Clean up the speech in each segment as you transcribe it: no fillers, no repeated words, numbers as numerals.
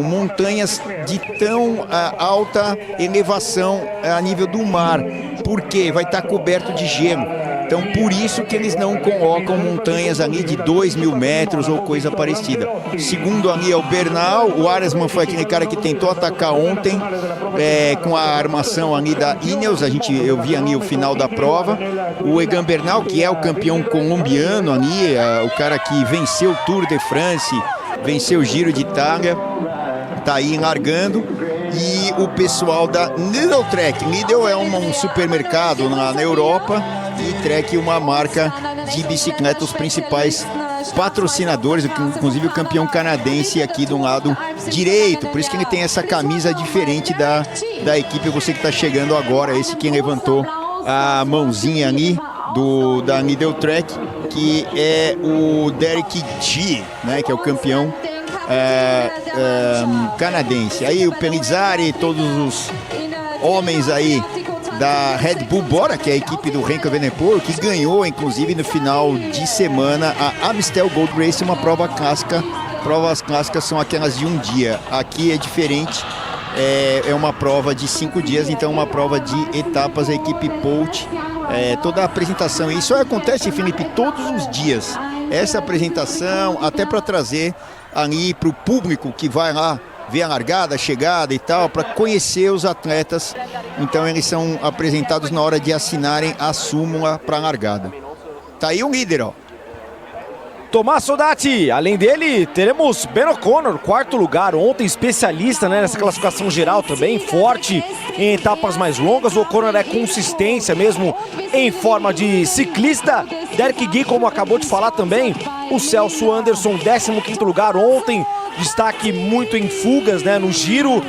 montanhas de tão alta elevação a nível do mar, porque vai estar coberto de gelo. Então, por isso que eles não colocam montanhas ali de 2.000 metros ou coisa parecida. Segundo ali é o Bernal, o Aresman foi aquele cara que tentou atacar ontem com a armação ali da Ineos. Eu vi ali o final da prova. O Egan Bernal, que é o campeão colombiano ali, o cara que venceu o Tour de France, venceu o Giro de Itália, tá aí largando. E o pessoal da Lidl Trek. Lidl é um supermercado na Europa, e Trek uma marca de bicicleta, os principais patrocinadores, inclusive o campeão canadense aqui do lado direito. Por isso que ele tem essa camisa diferente da equipe. Você que está chegando agora, esse que levantou a mãozinha ali da Lidl Trek, que é o Derek G, né, que é o campeão canadense. Aí o Pellizzari, todos os homens aí da Red Bull Bora, que é a equipe do Renko Evenepoel, que ganhou inclusive no final de semana a Amstel Gold Race, uma prova clássica. Provas clássicas são aquelas de um dia, aqui é diferente, é uma prova de 5 dias, então uma prova de etapas. A equipe Polt, toda a apresentação, e isso acontece, Felipe, todos os dias, essa apresentação, até para trazer ali para o público que vai lá ver a largada, a chegada e tal, para conhecer os atletas. Então eles são apresentados na hora de assinarem a súmula para a largada. Tá aí o líder, ó. Tomás Sodati, além dele, teremos Ben O'Connor, 4º lugar, ontem especialista, né, nessa classificação geral também, forte em etapas mais longas. O O'Connor é consistência mesmo em forma de ciclista. Derek Gui, como acabou de falar também, o Celso Anderson, 15º lugar ontem, destaque muito em fugas, né, no giro,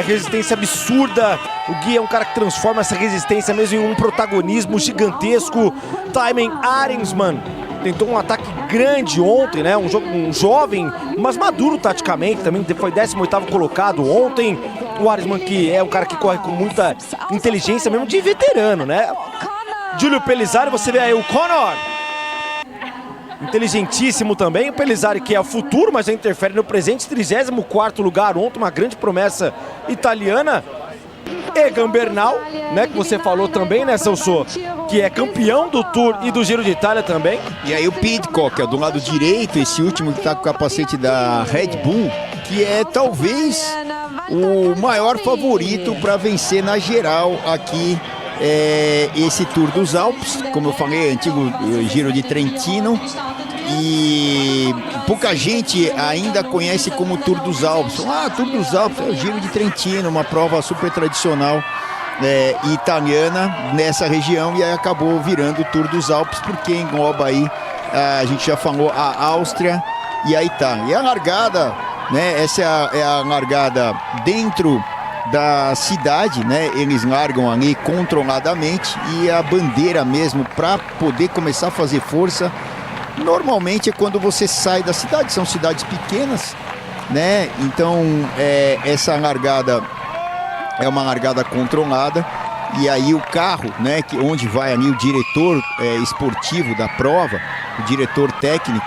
resistência absurda. O Gui é um cara que transforma essa resistência mesmo em um protagonismo gigantesco. Thymen Arensman tentou um ataque grande ontem, né? Um jovem, mas maduro taticamente, também foi 18º colocado ontem. O Arensman, que é um cara que corre com muita inteligência mesmo de veterano, né? Giulio Pellizzari, você vê aí o Connor, inteligentíssimo também. O Pellizzari, que é o futuro, mas já interfere no presente, 34º lugar ontem, uma grande promessa italiana. Egan Bernal, né, que você falou também, né, Celso, que é campeão do Tour e do Giro de Itália também. E aí o Pidcock, do lado direito, esse último que está com o capacete da Red Bull, que é talvez o maior favorito para vencer na geral aqui, esse Tour dos Alpes, como eu falei, antigo Giro de Trentino. E pouca gente ainda conhece como Tour dos Alpes. Tour dos Alpes é o Giro de Trentino, uma prova super tradicional italiana nessa região, e aí acabou virando o Tour dos Alpes, porque engloba aí, a gente já falou, a Áustria e a Itália. E a largada, né, essa é a largada dentro da cidade, né? Eles largam ali controladamente, e a bandeira mesmo para poder começar a fazer força normalmente é quando você sai da cidade. São cidades pequenas, né? Então essa largada é uma largada controlada, e aí o carro, né, onde vai ali o diretor esportivo da prova, o diretor técnico,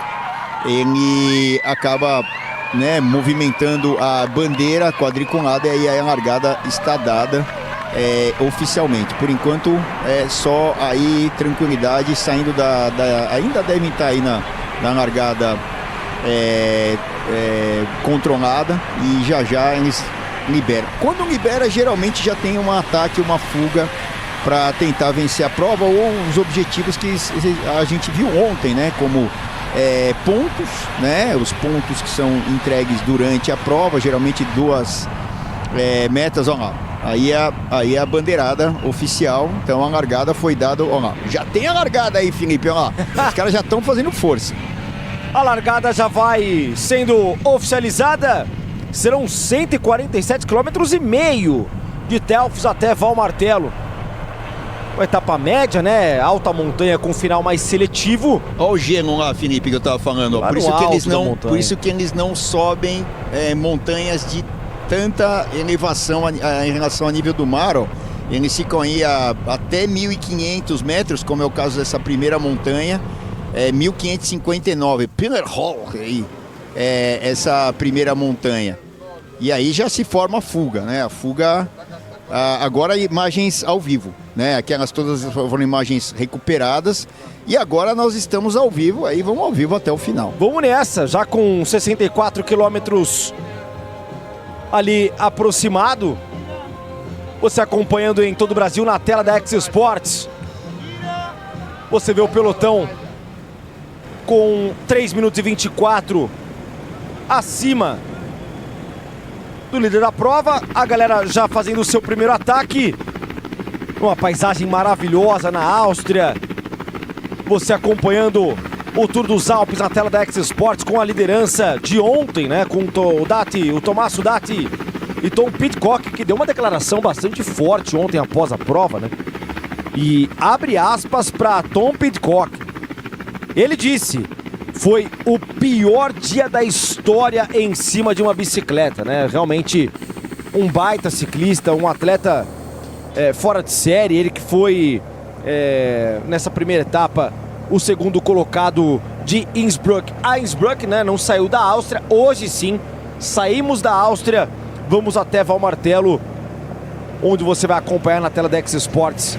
ele acaba, né, movimentando a bandeira quadriculada, e aí a largada está dada oficialmente. Por enquanto só aí tranquilidade, saindo ainda devem estar aí na largada controlada, e já eles liberam. Quando libera, geralmente já tem um ataque, uma fuga para tentar vencer a prova, ou os objetivos que a gente viu ontem, né, como pontos, né, os pontos que são entregues durante a prova, geralmente 2 metas. Ó lá, aí a bandeirada oficial. Então a largada foi dada, ó lá, já tem a largada aí, Felipe, ó lá, os caras já estão fazendo força. A largada já vai sendo oficializada. Serão 147,5 km de Telfs até Valmartelo. Uma etapa média, né? Alta montanha com final mais seletivo. Olha o gelo lá, Felipe, que eu tava falando. Por isso que eles não sobem montanhas de tanta elevação em relação ao nível do mar, ó. Eles ficam aí até 1.500 metros, como é o caso dessa primeira montanha. 1.559, Pillar Hall aí, essa primeira montanha. E aí já se forma a fuga, né? A fuga, agora imagens ao vivo, né? Aquelas todas foram imagens recuperadas. E agora nós estamos ao vivo, aí vamos ao vivo até o final. Vamos nessa, já com 64 quilômetros ali aproximado. Você acompanhando em todo o Brasil na tela da X Sports. Você vê o pelotão com 3 minutos e 24 acima do líder da prova. A galera já fazendo o seu primeiro ataque. Uma paisagem maravilhosa na Áustria. Você acompanhando o Tour dos Alpes na tela da X Sports com a liderança de ontem, né? Com o Tommaso Dati e Tom Pidcock, que deu uma declaração bastante forte ontem após a prova, né? E abre aspas para Tom Pidcock. Ele disse: foi o pior dia da história em cima de uma bicicleta, né? Realmente um baita ciclista, um atleta fora de série. Ele que foi, nessa primeira etapa, o segundo colocado de Innsbruck a Innsbruck, né? Não saiu da Áustria. Hoje sim, saímos da Áustria, vamos até Valmartello, onde você vai acompanhar na tela da X Sports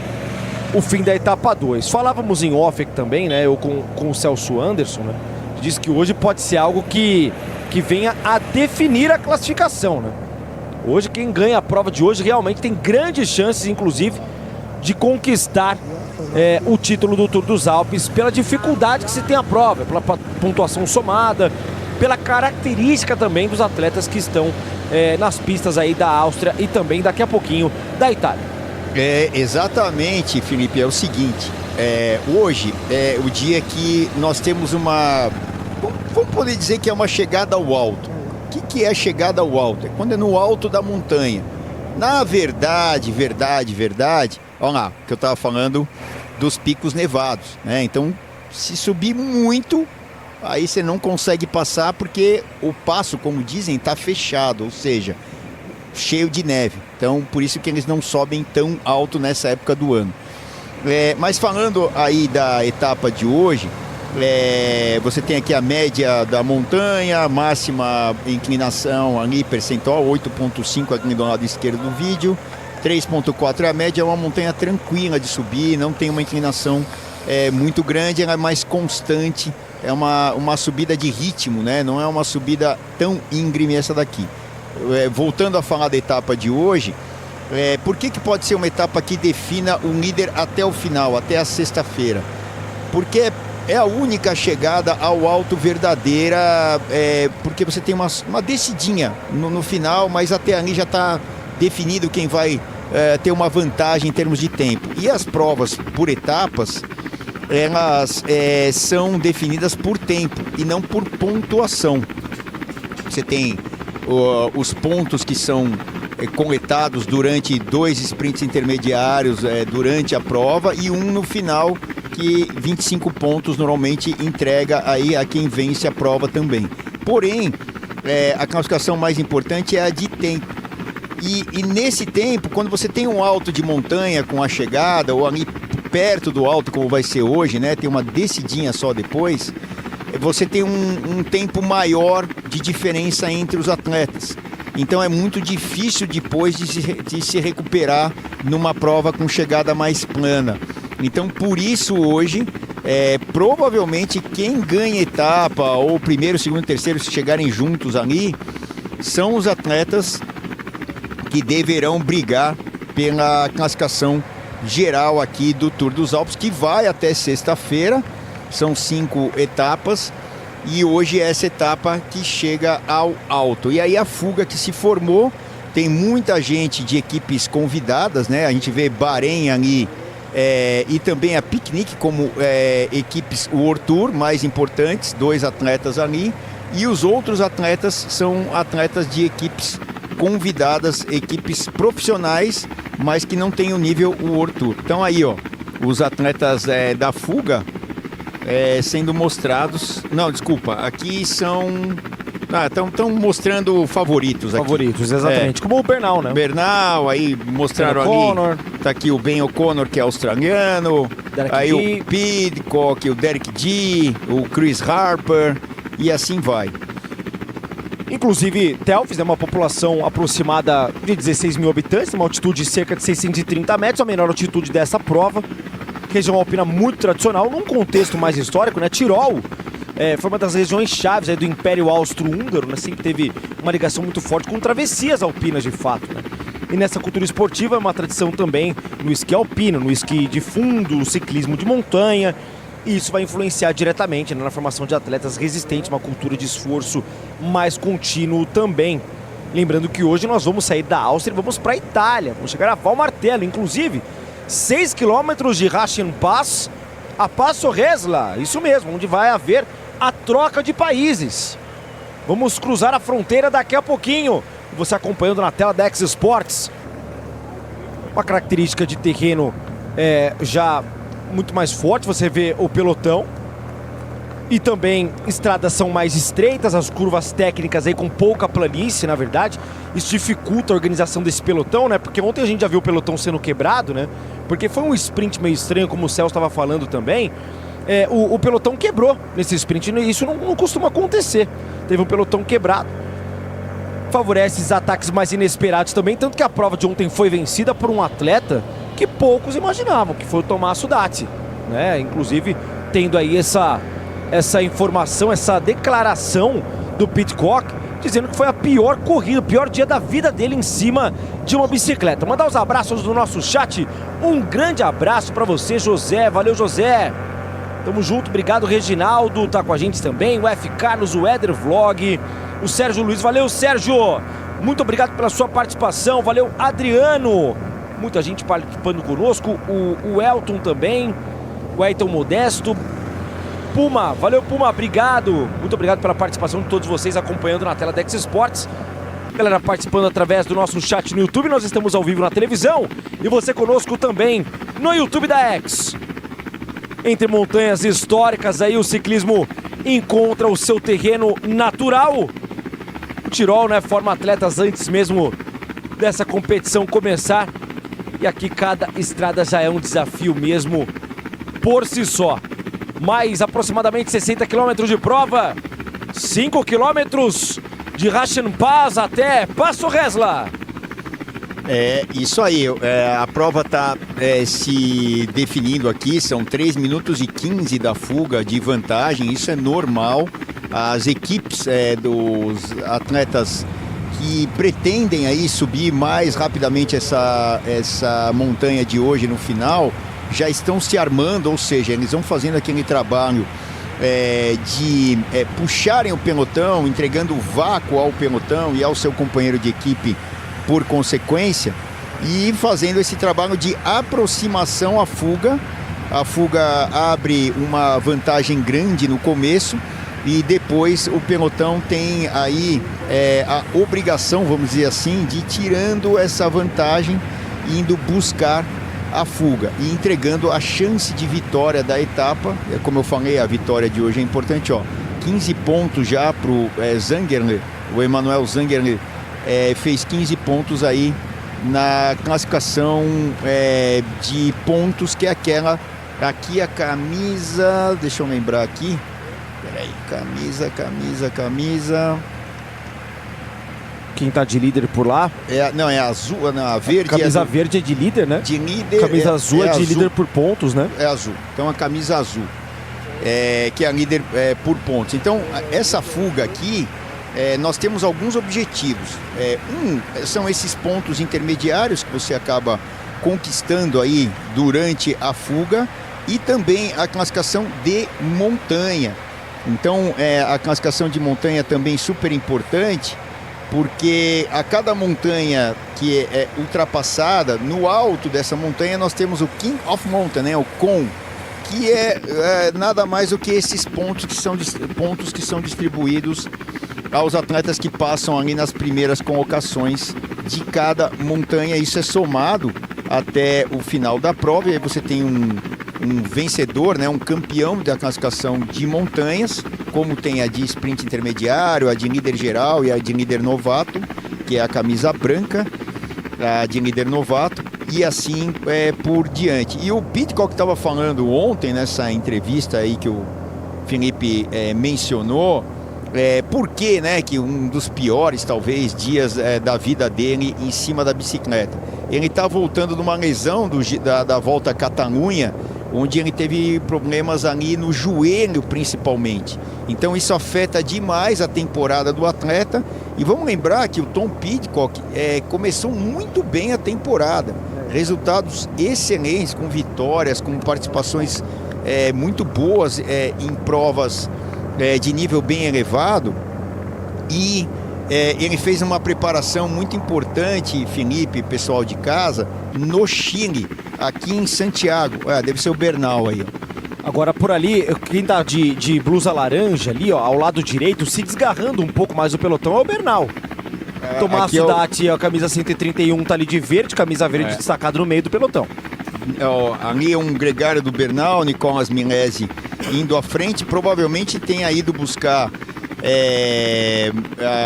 o fim da etapa 2. Falávamos em off também, né? Eu com o Celso Anderson, né? Diz que hoje pode ser algo que venha a definir a classificação, né? Hoje quem ganha a prova de hoje realmente tem grandes chances, inclusive, de conquistar o título do Tour dos Alpes, pela dificuldade que se tem a prova, pela pontuação somada, pela característica também dos atletas que estão nas pistas aí da Áustria e também daqui a pouquinho da Itália. Exatamente, Felipe, é o seguinte, hoje é o dia que nós temos vamos poder dizer que é uma chegada ao alto. O que é a chegada ao alto? É quando é no alto da montanha. Na verdade, olha lá, que eu estava falando dos picos nevados, né? Então, se subir muito, aí você não consegue passar porque o passo, como dizem, está fechado, ou seja, cheio de neve. Então, por isso que eles não sobem tão alto nessa época do ano. Mas falando aí da etapa de hoje, você tem aqui a média da montanha, máxima inclinação ali, percentual 8,5 aqui do lado esquerdo do vídeo, 3,4 é a média. É uma montanha tranquila de subir, não tem uma inclinação muito grande, ela é mais constante, é uma subida de ritmo, né? Não é uma subida tão íngreme essa daqui. Voltando a falar da etapa de hoje, por que pode ser uma etapa que defina o líder até o final, até a sexta-feira? Porque é a única chegada ao alto verdadeira, porque você tem uma descidinha no final, mas até ali já está definido quem vai ter uma vantagem em termos de tempo. E as provas por etapas, elas são definidas por tempo e não por pontuação. Você tem os pontos que são coletados durante 2 sprints intermediários durante a prova e um no final, que 25 pontos normalmente entrega aí a quem vence a prova também. Porém, a classificação mais importante é a de tempo. E nesse tempo, quando você tem um alto de montanha com a chegada, ou ali perto do alto, como vai ser hoje, né? Tem uma descidinha só depois, você tem um tempo maior de diferença entre os atletas. Então é muito difícil depois de se recuperar numa prova com chegada mais plana. Então por isso hoje, provavelmente quem ganha etapa, ou primeiro, segundo, terceiro, se chegarem juntos ali, são os atletas que deverão brigar pela classificação geral aqui do Tour dos Alpes, que vai até sexta-feira. São 5 etapas e hoje é essa etapa que chega ao alto. E aí a fuga que se formou, tem muita gente de equipes convidadas, né? A gente vê Bahrein ali e também a Picnic como equipes World Tour mais importantes, 2 atletas ali. E os outros atletas são atletas de equipes convidadas, equipes profissionais, mas que não tem o nível World Tour. Então aí, ó, os atletas da fuga sendo mostrados. Não, desculpa, aqui são... Estão mostrando favoritos aqui. Favoritos, exatamente. Como o Bernal, né? Bernal, aí mostraram ali. Tá aqui o Ben O'Connor, que é australiano. Derek aí G. o Pidcock, o Derek G, o Chris Harper, e assim vai. Inclusive, Telfs, né, uma população aproximada de 16 mil habitantes, uma altitude de cerca de 630 metros, a menor altitude dessa prova. Região alpina muito tradicional, num contexto mais histórico, né? Tirol foi uma das regiões chaves aí do Império Austro-Húngaro, né? Assim, que teve uma ligação muito forte com travessias alpinas, de fato, né? E nessa cultura esportiva é uma tradição também no esqui alpino, no esqui de fundo, no ciclismo de montanha. E isso vai influenciar diretamente, né, na formação de atletas resistentes, uma cultura de esforço mais contínuo também. Lembrando que hoje nós vamos sair da Áustria e vamos para a Itália. Vamos chegar a Valmartello, inclusive 6 quilômetros de Raschenpass a Passo Resla. Isso mesmo, onde vai haver a troca de países. Vamos cruzar a fronteira daqui a pouquinho. Você acompanhando na tela da X Sports. Uma característica de terreno já muito mais forte, você vê o pelotão. E também estradas são mais estreitas, as curvas técnicas aí com pouca planície, na verdade. Isso dificulta a organização desse pelotão, né? Porque ontem a gente já viu o pelotão sendo quebrado, né? Porque foi um sprint meio estranho, como o Celso estava falando também. O pelotão quebrou nesse sprint, e isso não costuma acontecer. Teve um pelotão quebrado. Favorece esses ataques mais inesperados também, tanto que a prova de ontem foi vencida por um atleta que poucos imaginavam, que foi o Tommaso Datti, né? Inclusive tendo aí essa informação, essa declaração do Pidcock, dizendo que foi a pior corrida, o pior dia da vida dele em cima de uma bicicleta. Mandar os abraços do nosso chat, um grande abraço para você, José, valeu José, tamo junto, obrigado Reginaldo, tá com a gente também, o F. Carlos, o Éder Vlog, o Sérgio Luiz, valeu Sérgio, muito obrigado pela sua participação, valeu Adriano, muita gente participando conosco, o Elton também, o Elton Modesto, Puma, valeu Puma, obrigado, muito obrigado pela participação de todos vocês acompanhando na tela da X Sports. Galera participando através do nosso chat no YouTube, nós estamos ao vivo na televisão e você conosco também no YouTube da X. Entre montanhas históricas aí o ciclismo encontra o seu terreno natural. O Tirol, né, forma atletas antes mesmo dessa competição começar. E aqui cada estrada já é um desafio mesmo por si só. Mais aproximadamente 60 quilômetros de prova, 5 quilômetros de Raschenpass até Passo Resla. Isso aí, a prova está se definindo aqui, são 3 minutos e 15 da fuga de vantagem, isso é normal. As equipes dos atletas que pretendem aí subir mais rapidamente essa montanha de hoje no final, já estão se armando, ou seja, eles vão fazendo aquele trabalho de puxarem o pelotão, entregando vácuo ao pelotão e ao seu companheiro de equipe por consequência, e fazendo esse trabalho de aproximação à fuga. A fuga abre uma vantagem grande no começo e depois o pelotão tem aí a obrigação, vamos dizer assim, de ir tirando essa vantagem, indo buscar a fuga e entregando a chance de vitória da etapa. Como eu falei, a vitória de hoje é importante, ó, 15 pontos já para o Zangerle, o Emanuel Zangerle fez 15 pontos aí na classificação de pontos, que é aquela, aqui a camisa, deixa eu lembrar aqui, peraí, camisa. Quem tá de líder por lá? Não, é azul, não, a verde. Camisa verde é de líder, né? De líder. Camisa azul é de azul. líder por pontos, né? É azul. Então a camisa azul, que é a líder por pontos. Então essa fuga aqui, nós temos alguns objetivos. São esses pontos intermediários que você acaba conquistando aí durante a fuga, e também a classificação de montanha. Então a classificação de montanha também super importante, porque a cada montanha que é ultrapassada, no alto dessa montanha nós temos o King of Mountain, né, o COM, que é nada mais do que esses pontos que são distribuídos aos atletas que passam ali nas primeiras colocações de cada montanha. Isso é somado até o final da prova, e aí você tem um vencedor, né, um campeão da classificação de montanhas, como tem a de sprint intermediário, a de líder geral e a de líder novato, que é a camisa branca, a de líder novato, e assim por diante. E o Pidcock estava falando ontem, nessa entrevista aí que o Felipe mencionou, Por que, né, que um dos piores, talvez, dias da vida dele em cima da bicicleta? Ele está voltando de uma lesão da Volta a Catalunha, onde ele teve problemas ali no joelho, principalmente. Então isso afeta demais a temporada do atleta. E vamos lembrar que o Tom Pidcock começou muito bem a temporada. Resultados excelentes, com vitórias, com participações muito boas em provas de nível bem elevado, e ele fez uma preparação muito importante, Felipe, pessoal de casa, no Chile, aqui em Santiago. Deve ser o Bernal aí. Agora por ali, quem tá de blusa laranja ali, ó, ao lado direito, se desgarrando um pouco mais do pelotão é o Bernal. Tomás Dati, a camisa 131, tá ali de verde, camisa verde destacado no meio do pelotão. Ali é um gregário do Bernal, Nicolas Milesi indo à frente, provavelmente tenha ido buscar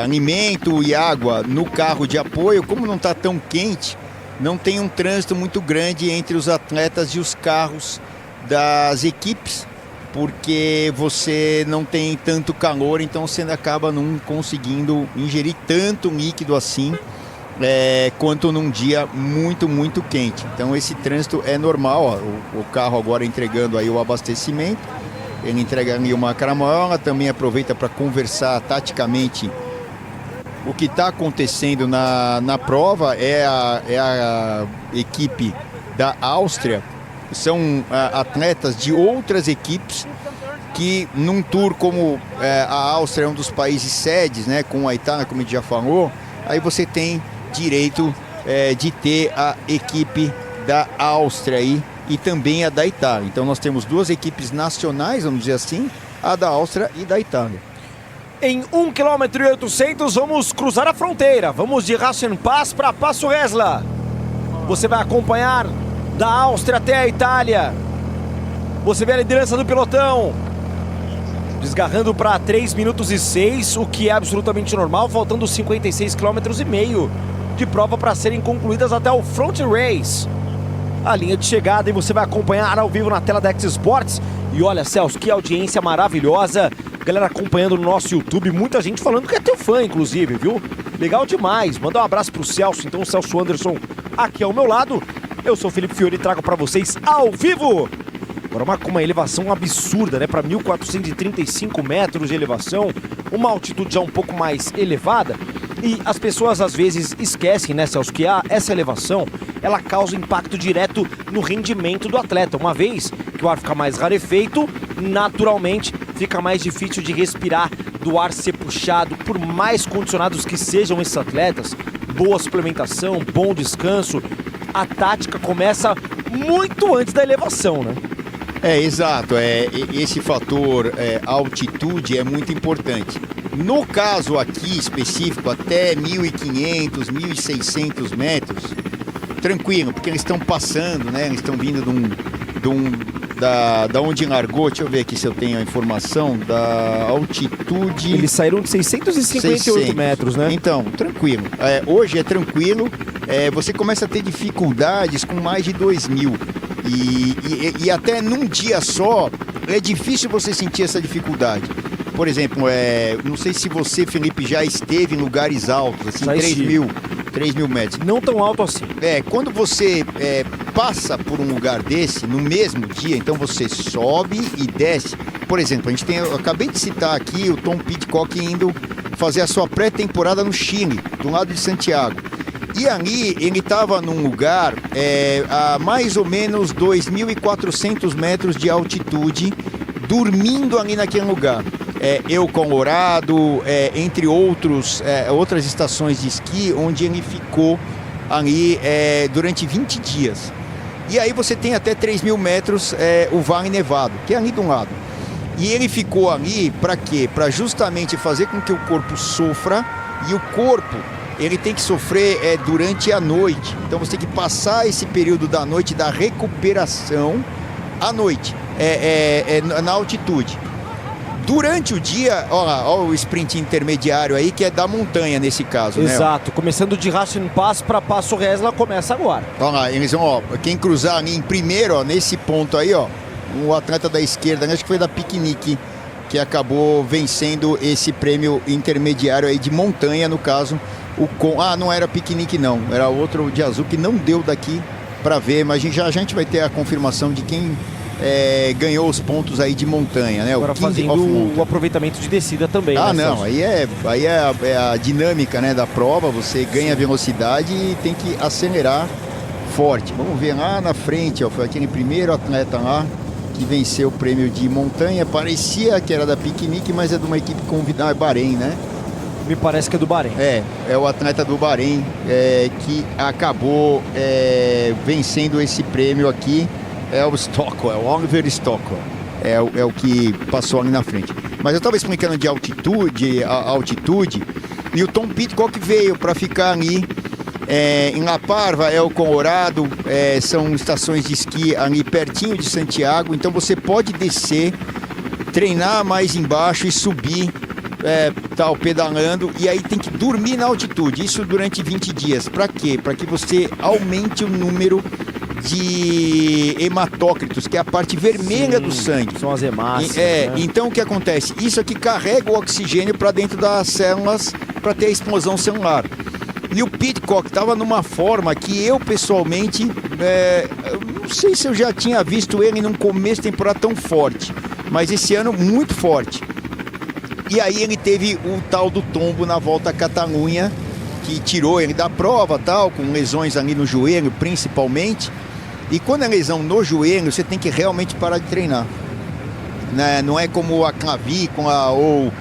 alimento e água no carro de apoio. Como não está tão quente, não tem um trânsito muito grande entre os atletas e os carros das equipes, porque você não tem tanto calor, então você acaba não conseguindo ingerir tanto líquido assim quanto num dia muito, muito quente. Então esse trânsito é normal, ó, o carro agora entregando aí o abastecimento, ele entrega ali uma caramola, também aproveita para conversar taticamente o que está acontecendo na prova. É a equipe da Áustria, são atletas de outras equipes que num tour como a Áustria é um dos países sedes, né, com a Itália, como a gente já falou, aí você tem direito de ter a equipe da Áustria aí e também a da Itália. Então nós temos duas equipes nacionais, vamos dizer assim, a da Áustria e da Itália. Em 1,8 km vamos cruzar a fronteira. Vamos de Rasenpass para Passo Resla. Você vai acompanhar da Áustria até a Itália. Você vê a liderança do pelotão desgarrando para 3 minutos e 6, o que é absolutamente normal, faltando 56,5 km de prova para serem concluídas até o Front Race. A linha de chegada, e você vai acompanhar ao vivo na tela da X Sports. E olha, Celso, que audiência maravilhosa. Galera acompanhando no nosso YouTube, muita gente falando que é teu fã, inclusive, viu? Legal demais. Manda um abraço pro Celso, então, o Celso Anderson aqui ao meu lado. Eu sou o Felipe Fiori e trago para vocês ao vivo. Agora com uma elevação absurda, né? Para 1.435 metros de elevação, uma altitude já um pouco mais elevada. E as pessoas às vezes esquecem, né, Celso, que essa elevação, ela causa impacto direto no rendimento do atleta. Uma vez que o ar fica mais rarefeito, naturalmente fica mais difícil de respirar, do ar ser puxado. Por mais condicionados que sejam esses atletas, boa suplementação, bom descanso, a tática começa muito antes da elevação, né? Exato. Esse fator altitude é muito importante. No caso aqui específico, até 1.500, 1.600 metros, tranquilo, porque eles estão passando, né? Eles estão vindo da onde largou. Deixa eu ver aqui se eu tenho a informação da altitude. Eles saíram de 658 metros, né? Então, tranquilo. Hoje é tranquilo. Você começa a ter dificuldades com mais de 2.000. E até num dia só é difícil você sentir essa dificuldade. Por exemplo, não sei se você, Felipe, já esteve em lugares altos, assim, 3.000 metros. Não tão alto assim. Quando você passa por um lugar desse, no mesmo dia, então você sobe e desce. Por exemplo, eu acabei de citar aqui o Tom Pidcock indo fazer a sua pré-temporada no Chile, do lado de Santiago. E ali ele estava num lugar a mais ou menos 2.400 metros de altitude, dormindo ali naquele lugar. El Colorado, entre outras estações de esqui, onde ele ficou ali durante 20 dias. E aí você tem até 3.000 metros o Vale Nevado, que é ali de um lado. E ele ficou ali para quê? Para justamente fazer com que o corpo sofra, e o corpo ele tem que sofrer durante a noite. Então você tem que passar esse período da noite, da recuperação, à noite, na altitude. Durante o dia, olha o sprint intermediário aí, que é da montanha nesse caso, né? Exato, começando de Rasenpass para Passo Resla, começa agora. Olha lá, eles vão, quem cruzar ali em primeiro, nesse ponto aí, o atleta da esquerda, acho que foi da Piquenique, que acabou vencendo esse prêmio intermediário aí de montanha, no caso, não era piquenique não, era outro de azul que não deu daqui para ver, mas já a gente vai ter a confirmação de quem ganhou os pontos aí de montanha, né? Agora fazendo o aproveitamento de descida também. Não, aí é a dinâmica, né, da prova, você ganha velocidade e tem que acelerar forte. Vamos ver lá na frente, ó, foi aquele primeiro atleta lá que venceu o prêmio de montanha, parecia que era da piquenique, mas é de uma equipe convidada, é Bahrein, né? Me parece que é do Bahrein. É o atleta do Bahrein que acabou vencendo esse prêmio aqui. É o Stockwell, o Oliver Stockwell. É o que passou ali na frente. Mas eu estava explicando de altitude, e o Tom Pidcock veio para ficar ali em La Parva, El Colorado, são estações de esqui ali pertinho de Santiago, então você pode descer, treinar mais embaixo e subir, tal, pedalando, e aí tem que dormir na altitude, isso durante 20 dias. Para quê? Para que você aumente o número de hematócritos, que é a parte vermelha do sangue. São as hemácias. Então o que acontece? Isso aqui carrega o oxigênio para dentro das células para ter a explosão celular. E o Pidcock estava numa forma que eu pessoalmente, eu não sei se eu já tinha visto ele num começo de temporada tão forte, mas esse ano muito forte. E aí ele teve o tal do tombo na volta à Catalunha, que tirou ele da prova, tal, com lesões ali no joelho principalmente. E quando é lesão no joelho, você tem que realmente parar de treinar, né? Não é como a clavícula ou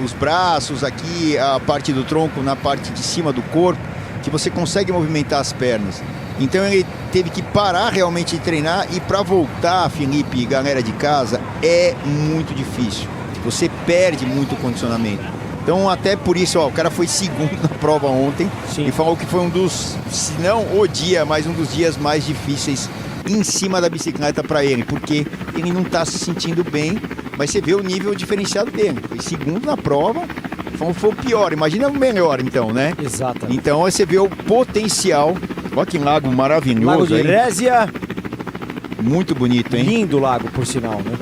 os braços aqui, a parte do tronco na parte de cima do corpo, que você consegue movimentar as pernas. Então ele teve que parar realmente de treinar, e para voltar, Felipe e galera de casa, é muito difícil. Você perde muito o condicionamento. Então até por isso, o cara foi segundo na prova ontem. Sim. E falou que foi um dos, se não o dia, mas um dos dias mais difíceis em cima da bicicleta para ele, porque ele não está se sentindo bem, mas você vê o nível diferenciado dele. Foi segundo na prova, foi o pior, imagina o melhor então, né? Exato. Então você vê o potencial. Olha que lago maravilhoso. Lago de Résia. Muito bonito, hein? Lindo lago, por sinal, né?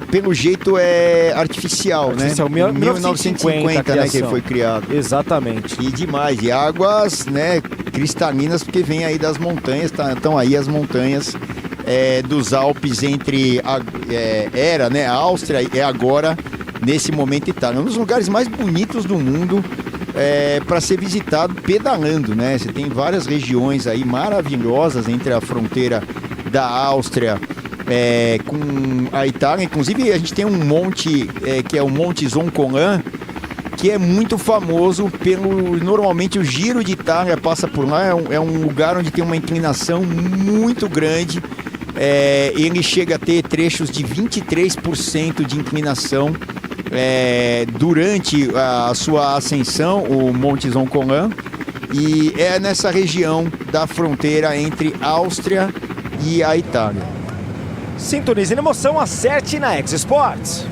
Pelo jeito é artificial, né? 1950, né, que ele foi criado. Exatamente. E demais. E águas, né, cristalinas, porque vem aí das montanhas, estão aí as montanhas dos Alpes entre a Áustria e agora, nesse momento, Itália. Um dos lugares mais bonitos do mundo para ser visitado pedalando, né? Você tem várias regiões aí maravilhosas entre a fronteira da Áustria com a Itália. Inclusive a gente tem um monte que é o Monte Zoncolan, que é muito famoso normalmente o Giro de Itália passa por lá, é um lugar onde tem uma inclinação muito grande, ele chega a ter trechos de 23% de inclinação durante a sua ascensão, o Monte Zoncolan, e é nessa região da fronteira entre a Áustria e a Itália. Sintonize na emoção, acerte na X Sports.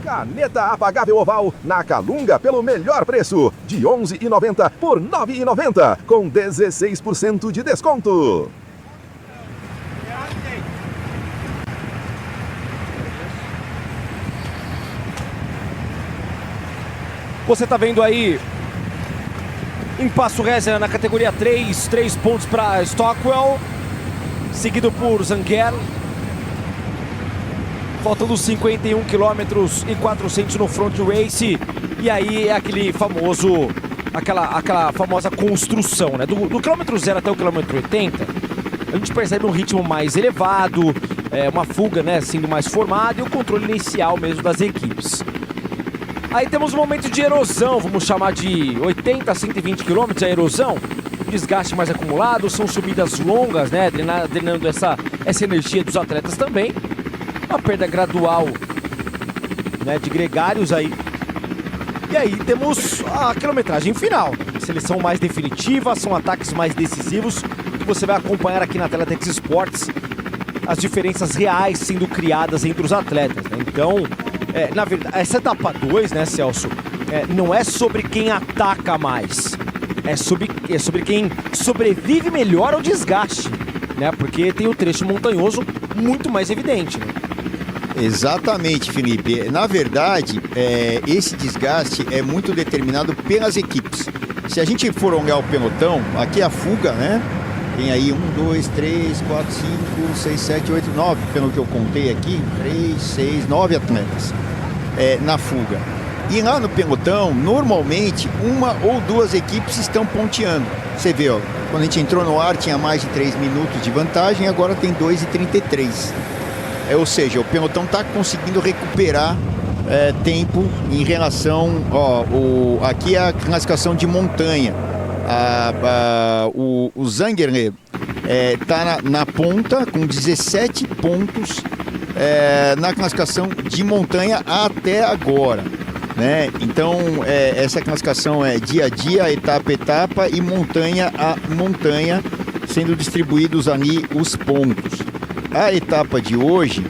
Caneta apagável oval na Calunga pelo melhor preço, de R$ 11,90 por R$ 9,90, com 16% de desconto. Você tá vendo aí em Passo Rézia na categoria 3 pontos para Stockwell, seguido por Zanguel. Faltando 51 km e 400 no front race. E aí é aquela famosa construção, né? Do quilômetro 0 até o quilômetro 80, a gente percebe um ritmo mais elevado, uma fuga, né, sendo mais formada, e o controle inicial mesmo das equipes. Aí temos um momento de erosão, vamos chamar de 80 a 120 km a erosão. Desgaste mais acumulado, são subidas longas, né? Drenando essa energia dos atletas também. Uma perda gradual, né, de gregários aí. E aí temos a quilometragem final. Seleção mais definitiva, são ataques mais decisivos, que você vai acompanhar aqui na tela da X Sports, as diferenças reais sendo criadas entre os atletas, né? Então, na verdade, essa etapa 2, né, Celso, não é sobre quem ataca mais, é sobre quem sobrevive melhor ao desgaste, né? Porque tem o trecho montanhoso muito mais evidente, né? Exatamente, Felipe. Na verdade, esse desgaste é muito determinado pelas equipes. Se a gente for olhar o pelotão, aqui a fuga, né? Tem aí 1, 2, 3, 4, 5, 6, 7, 8, 9, pelo que eu contei aqui, 3, 6, 9 atletas na fuga. E lá no pelotão, normalmente, uma ou duas equipes estão ponteando. Você vê, ó, quando a gente entrou no ar tinha mais de 3 minutos de vantagem, agora tem 2,33. Ou seja, o pelotão está conseguindo recuperar tempo em relação, aqui é a classificação de montanha. O Zangerle está na ponta com 17 pontos na classificação de montanha até agora, né? Então essa classificação é dia a dia, etapa a etapa e montanha a montanha, sendo distribuídos ali os pontos. A etapa de hoje,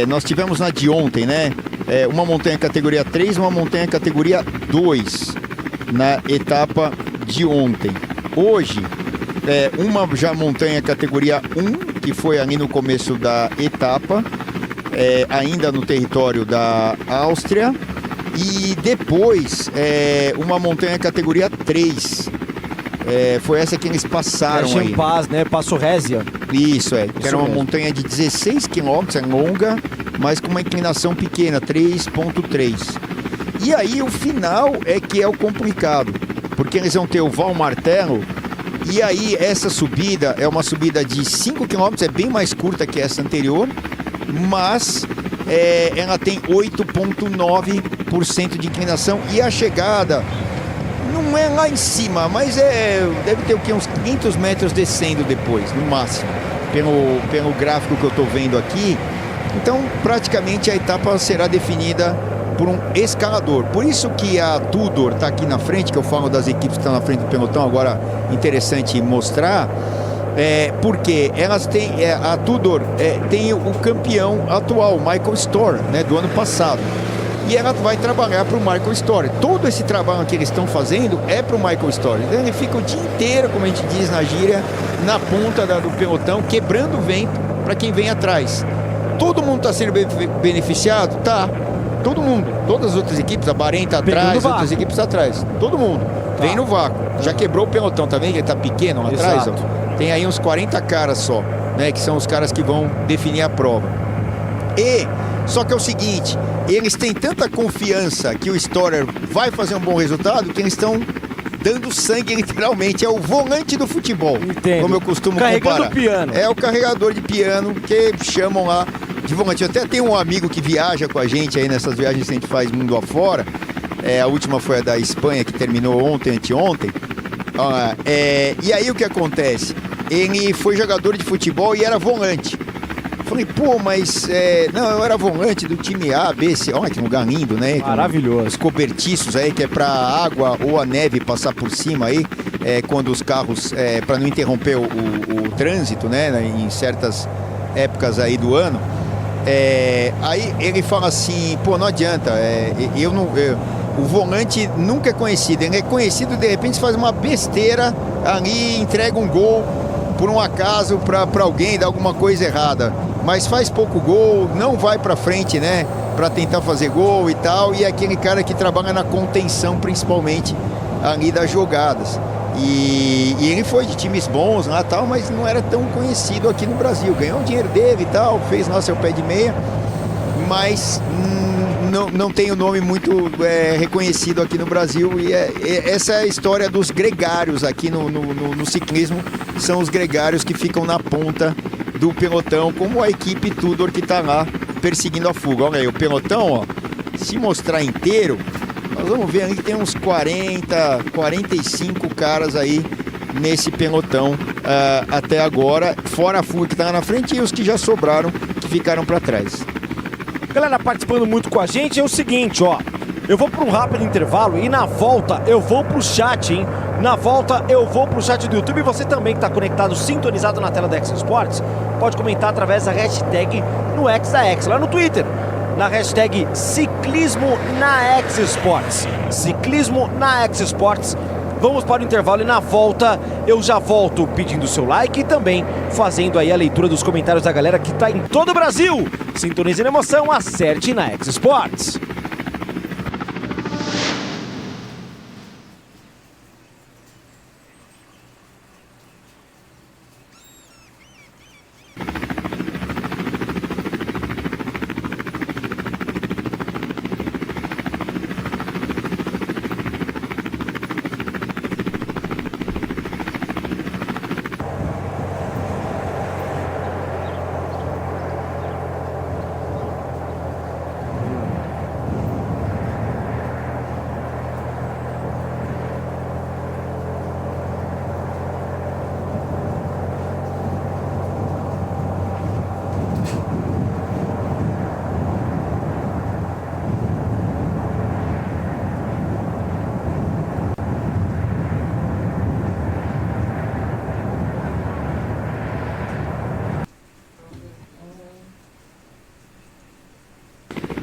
nós tivemos na de ontem, né? Uma montanha categoria 3, uma montanha categoria 2 na etapa de ontem. Hoje, uma já montanha categoria 1, que foi ali no começo da etapa, ainda no território da Áustria. E depois, uma montanha categoria 3. Foi essa que eles passaram aí. Paz, né? Passo Résia. Isso, que era uma montanha de 16 quilômetros, longa, mas com uma inclinação pequena, 3,3. E aí o final que é o complicado, porque eles vão ter o Val Martello, e aí essa subida é uma subida de 5 quilômetros, é bem mais curta que essa anterior, mas ela tem 8,9% de inclinação, e a chegada não é lá em cima, mas deve ter o quê? Uns 500 metros descendo depois, no máximo, pelo gráfico que eu estou vendo aqui. Então, praticamente a etapa será definida por um escalador. Por isso que a Tudor está aqui na frente, que eu falo das equipes que estão na frente do pelotão, agora interessante mostrar, porque elas têm, a Tudor tem o campeão atual, Michael Storer, né, do ano passado. E ela vai trabalhar para o Michael Storer. Todo esse trabalho que eles estão fazendo é para o Michael Storer. Então, ele fica o dia inteiro, como a gente diz na gíria, na ponta do pelotão, quebrando o vento para quem vem atrás. Todo mundo está sendo beneficiado? Tá. Todo mundo. Todas as outras equipes, a Bahrein está atrás, outras equipes estão atrás. Todo mundo. Vem no vácuo. Já quebrou o pelotão, tá vendo? Ele está pequeno lá atrás. Ó. Tem aí uns 40 caras só, né? Que são os caras que vão definir a prova. Só que é o seguinte, eles têm tanta confiança que o Storer vai fazer um bom resultado que eles estão dando sangue, literalmente. É o volante do futebol. Entendo. Como eu costumo comparar. Piano. É o carregador de piano que chamam lá de volante. Eu até tenho um amigo que viaja com a gente aí nessas viagens que a gente faz mundo afora. A última foi a da Espanha, que terminou ontem, anteontem. E aí o que acontece? Ele foi jogador de futebol e era volante. Falei, mas não, eu era volante do time A, B, C. Olha que lugar lindo, né? Maravilhoso. Os cobertiços aí, que é pra água ou a neve passar por cima aí, quando os carros, para não interromper o trânsito, né? Em certas épocas aí do ano. Aí ele fala assim, não adianta, o volante nunca é conhecido. Ele é conhecido, de repente faz uma besteira ali, entrega um gol por um acaso para alguém, dá alguma coisa errada, mas faz pouco gol, não vai para frente, né, para tentar fazer gol e tal, e é aquele cara que trabalha na contenção principalmente ali das jogadas. E ele foi de times bons lá tal, mas não era tão conhecido aqui no Brasil. Ganhou o dinheiro dele e tal, fez lá seu pé de meia, mas não tem o nome muito reconhecido aqui no Brasil. E essa é a história dos gregários aqui no ciclismo. São os gregários que ficam na ponta do pelotão, como a equipe Tudor que está lá perseguindo a fuga. Olha aí, o pelotão, ó, se mostrar inteiro, nós vamos ver ali que tem uns 40, 45 caras aí nesse pelotão até agora, fora a fuga que está lá na frente e os que já sobraram, que ficaram para trás. Galera participando muito com a gente, é o seguinte, ó, eu vou para um rápido intervalo e na volta eu vou pro chat, hein? Na volta eu vou pro chat do YouTube. E você também que está conectado, sintonizado na tela da X Sports, pode comentar através da hashtag no X da X, lá no Twitter, na hashtag Ciclismo na X Sports. Ciclismo na X Sports Vamos para o intervalo e na volta eu já volto pedindo o seu like e também fazendo aí a leitura dos comentários da galera que tá em todo o Brasil. Sintonize na emoção, acerte na X Sports.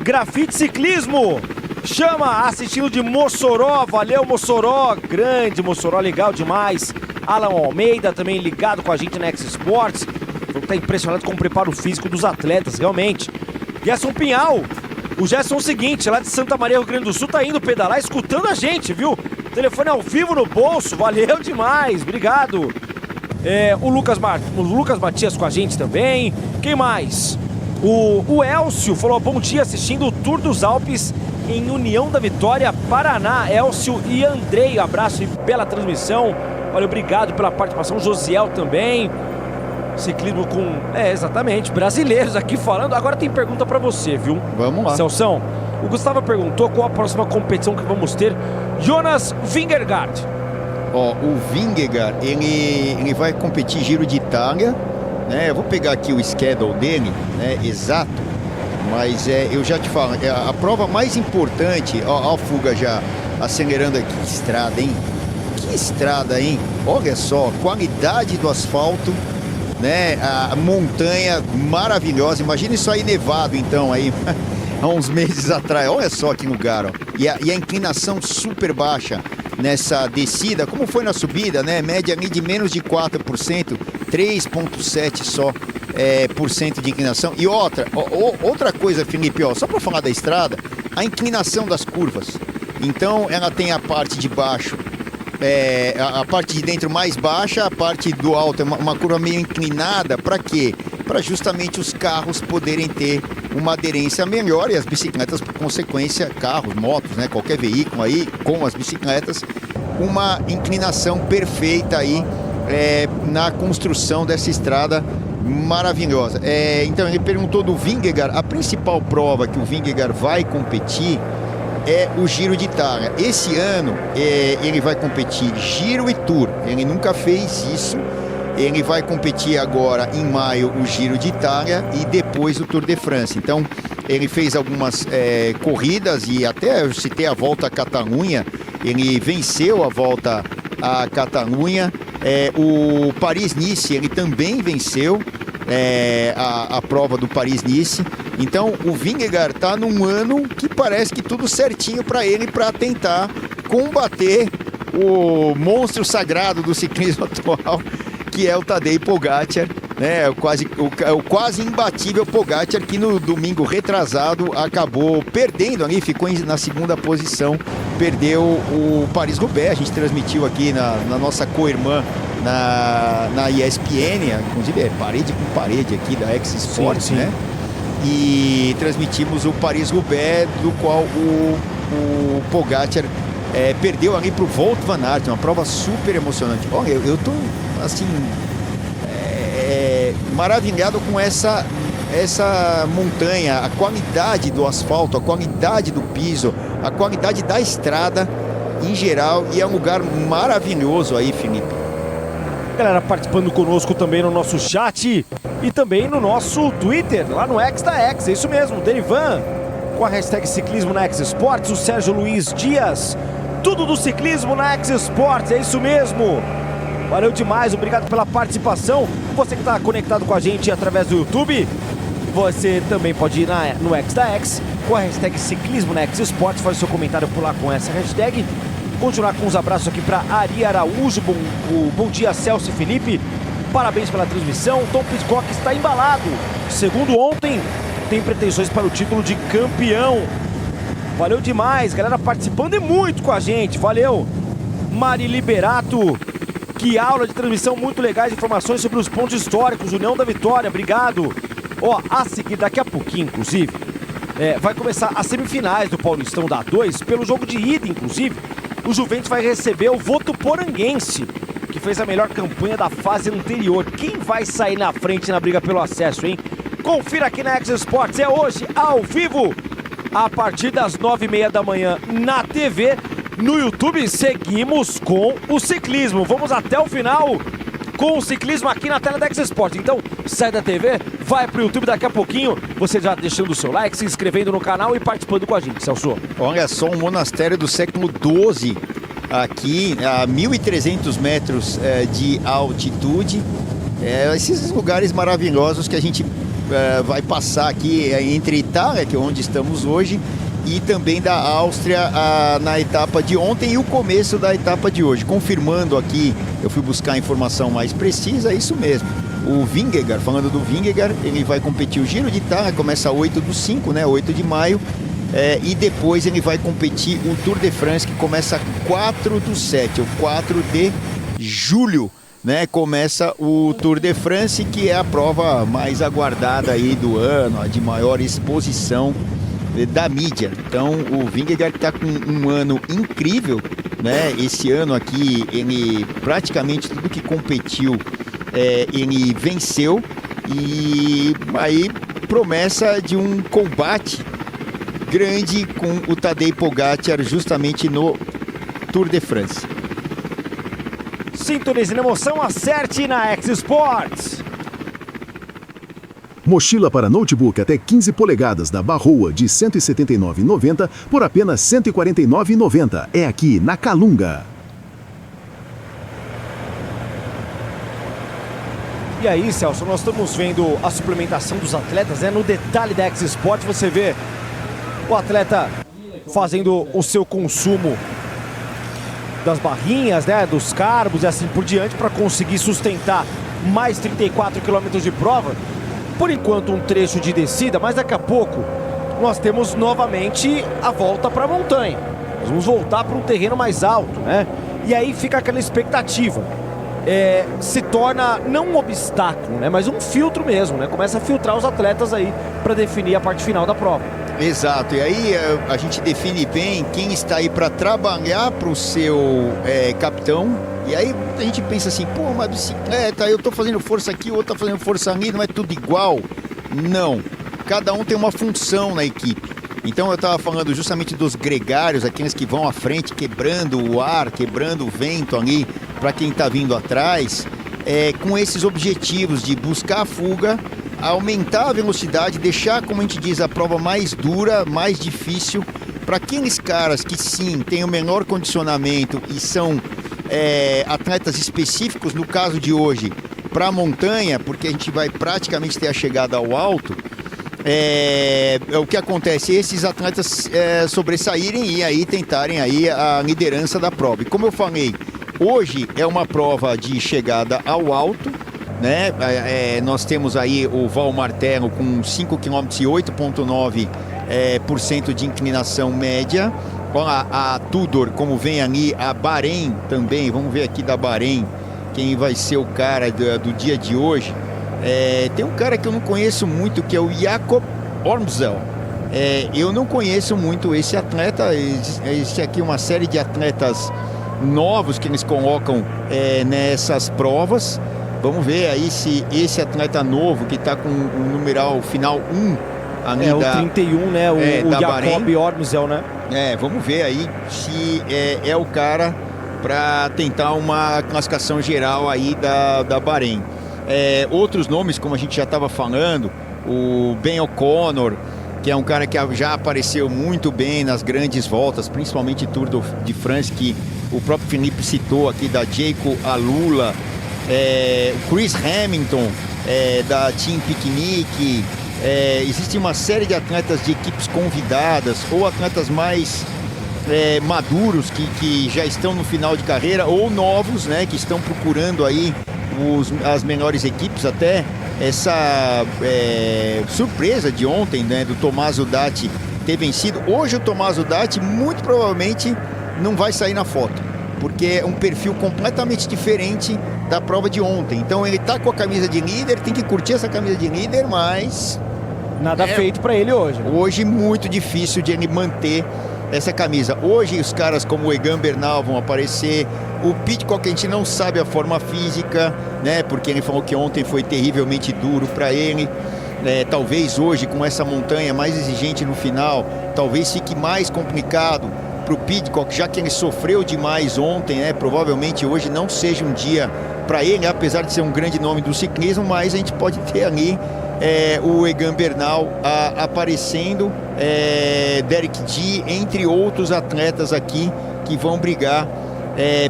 Grafite Ciclismo chama assistindo de Mossoró, valeu Mossoró, grande Mossoró, legal demais. Alan Almeida também ligado com a gente na X Sports, tá impressionado com o preparo físico dos atletas, realmente. Gerson Pinhal, o Gerson é o seguinte, lá de Santa Maria, Rio Grande do Sul, tá indo pedalar, escutando a gente, viu? Telefone ao vivo no bolso, valeu demais, obrigado. O Lucas Matias com a gente também, quem mais? O Elcio falou, bom dia, assistindo o Tour dos Alpes em União da Vitória, Paraná. Elcio e Andrei, abraço e bela transmissão. Olha, obrigado pela participação. Josiel também. Ciclismo com, exatamente, brasileiros aqui falando. Agora tem pergunta pra você, viu? Vamos lá. Celção, o Gustavo perguntou qual a próxima competição que vamos ter. Jonas Vingegaard. O Vingegaard, ele vai competir Giro de Itália. Eu vou pegar aqui o schedule dele, exato, mas eu já te falo, a prova mais importante, ó, a Fuga já acelerando aqui, que estrada, hein? Que estrada, hein? Olha só, qualidade do asfalto, a montanha maravilhosa, imagina isso aí nevado então, aí, há uns meses atrás, olha só que lugar, ó. E a inclinação super baixa nessa descida, como foi na subida, média ali de menos de 4%, 3,7% só por cento de inclinação. E outra coisa, Felipe, só para falar da estrada, a inclinação das curvas. Então ela tem a parte de baixo, a parte de dentro mais baixa, a parte do alto é uma curva meio inclinada. Para quê? Para justamente os carros poderem ter uma aderência melhor e as bicicletas, por consequência, carros, motos, qualquer veículo aí com as bicicletas, uma inclinação perfeita aí na construção dessa estrada maravilhosa. Então ele perguntou do Vingegaard. A principal prova que o Vingegaard vai competir é o Giro de Itália. Esse ano ele vai competir Giro e Tour, ele nunca fez isso. Ele vai competir agora em maio o Giro de Itália e depois o Tour de France. Então ele fez algumas corridas e até eu citei a Volta à Catalunha. Ele venceu a Volta à Catalunha. O Paris-Nice ele também venceu a prova do Paris-Nice. Então o Vingegaard está num ano que parece que tudo certinho para ele, para tentar combater o monstro sagrado do ciclismo atual, que é o Tadej Pogačar, o quase imbatível Pogačar, que no domingo retrasado acabou perdendo ali, ficou na segunda posição, perdeu o Paris-Roubaix. A gente transmitiu aqui na nossa co-irmã na ESPN, inclusive parede com parede aqui da X Sports, sim. E transmitimos o Paris-Roubaix, do qual o Pogačar perdeu ali para o Wout van Aert, uma prova super emocionante. Olha, eu tô assim maravilhado com essa montanha, a qualidade do asfalto, a qualidade do piso, a qualidade da estrada em geral, e é um lugar maravilhoso aí, Felipe. Galera participando conosco também no nosso chat e também no nosso Twitter, lá no X da X, é isso mesmo, Derivan, com a hashtag Ciclismo na X Sports, o Sérgio Luiz Dias, tudo do ciclismo na X Sports, é isso mesmo. Valeu demais, obrigado pela participação. Você que está conectado com a gente através do YouTube, você também pode ir no X da X, com a hashtag Ciclismo na X Sports, faz seu comentário por lá com essa hashtag. continuar com os abraços aqui para Ari Araújo, bom dia Celso e Felipe, parabéns pela transmissão. Tom Pitcock está embalado, segundo ontem, tem pretensões para o título de campeão. Valeu demais, galera participando e muito com a gente, valeu. Mari Liberato, que aula de transmissão muito legais, informações sobre os pontos históricos, União da Vitória, obrigado. Ó, a seguir, daqui a pouquinho, inclusive, vai começar as semifinais do Paulistão da A2, pelo jogo de ida, inclusive, o Juventus vai receber o Votuporanguense, que fez a melhor campanha da fase anterior. Quem vai sair na frente na briga pelo acesso, hein? Confira aqui na X Sports, é hoje, ao vivo, a partir das 9h30 da manhã na TV. No YouTube, seguimos com o ciclismo. Vamos até o final com o ciclismo aqui na tela da X Sports. Então, sai da TV, vai pro YouTube daqui a pouquinho. Você já deixando o seu like, se inscrevendo no canal e participando com a gente, Celso. Olha só, um monastério do século XII aqui, a 1.300 metros de altitude. Esses lugares maravilhosos que a gente vai passar aqui entre Itália, que é onde estamos hoje, e também da Áustria na etapa de ontem e o começo da etapa de hoje. Confirmando aqui, eu fui buscar a informação mais precisa, é isso mesmo. O Vingegaard, falando do Vingegaard, ele vai competir o Giro de Itália, começa 8/5, né, 8 de maio, e depois ele vai competir o Tour de France, que começa 4/7, o 4 de julho. Né, começa o Tour de France, que é a prova mais aguardada aí do ano, a de maior exposição da mídia. Então o Vingegaard está com um ano incrível, né? Esse ano aqui ele praticamente tudo que competiu ele venceu, e aí promessa de um combate grande com o Tadej Pogačar justamente no Tour de France. Sintonize na emoção, acerte na X Sports. Mochila para notebook até 15 polegadas da Barroa de R$ 179,90 por apenas R$ 149,90. É aqui na Calunga. E aí, Celso, nós estamos vendo a suplementação dos atletas, né? No detalhe da X Sports você vê o atleta fazendo o seu consumo das barrinhas, né, dos carbos e assim por diante, para conseguir sustentar mais 34 quilômetros de prova. Por enquanto um trecho de descida, mas daqui a pouco nós temos novamente a volta para a montanha. Nós vamos voltar para um terreno mais alto, né? E aí fica aquela expectativa. Se torna não um obstáculo, né, mas um filtro mesmo, né? Começa a filtrar os atletas aí para definir a parte final da prova. Exato, e aí a gente define bem quem está aí para trabalhar para o seu capitão. E aí a gente pensa assim, pô, uma bicicleta, eu tô fazendo força aqui, o outro tá fazendo força ali, não é tudo igual? Não, cada um tem uma função na equipe. Então eu estava falando justamente dos gregários, aqueles que vão à frente quebrando o ar, quebrando o vento ali para quem está vindo atrás, com esses objetivos de buscar a fuga, aumentar a velocidade, deixar, como a gente diz, a prova mais dura, mais difícil, para aqueles caras que sim, têm o menor condicionamento e são atletas específicos, no caso de hoje, para a montanha, porque a gente vai praticamente ter a chegada ao alto. O que acontece? Esses atletas sobressaírem e aí tentarem aí a liderança da prova. E como eu falei, hoje é uma prova de chegada ao alto, né? Nós temos aí o Val Martello com 5 km e 8,9% de inclinação média. A Tudor, como vem ali, a Bahrein também, vamos ver aqui da Bahrein, quem vai ser o cara do dia de hoje. Tem um cara que eu não conheço muito, que é o Jakob Ormsel. Eu não conheço muito esse atleta. Existe aqui uma série de atletas novos que eles colocam nessas provas. Vamos ver aí se esse atleta novo, que está com o numeral final 1, ali o 31, né? O Jakob Ormsel, né? Vamos ver aí se é o cara para tentar uma classificação geral aí da Bahrein. Outros nomes, como a gente já estava falando, o Ben O'Connor, que é um cara que já apareceu muito bem nas grandes voltas, principalmente Tour de France, que o próprio Felipe citou aqui, da Jayco Alula, o Chris Hamilton, da Team Picnic. Existe uma série de atletas de equipes convidadas ou atletas mais maduros que já estão no final de carreira ou novos, né, que estão procurando aí as melhores equipes. Até essa surpresa de ontem, né, do Tommaso Datti ter vencido. Hoje o Tommaso Datti muito provavelmente não vai sair na foto, porque é um perfil completamente diferente da prova de ontem. Então ele tá com a camisa de líder, tem que curtir essa camisa de líder, mas nada feito para ele hoje. Hoje muito difícil de ele manter essa camisa. Hoje os caras como o Egan Bernal vão aparecer. O Pidcock a gente não sabe a forma física, né? Porque ele falou que ontem foi terrivelmente duro para ele. Talvez hoje, com essa montanha mais exigente no final, talvez fique mais complicado para o Pidcock, já que ele sofreu demais ontem, né? Provavelmente hoje não seja um dia para ele, apesar de ser um grande nome do ciclismo, mas a gente pode ter ali o Egan Bernal aparecendo, Derek Dee, entre outros atletas aqui que vão brigar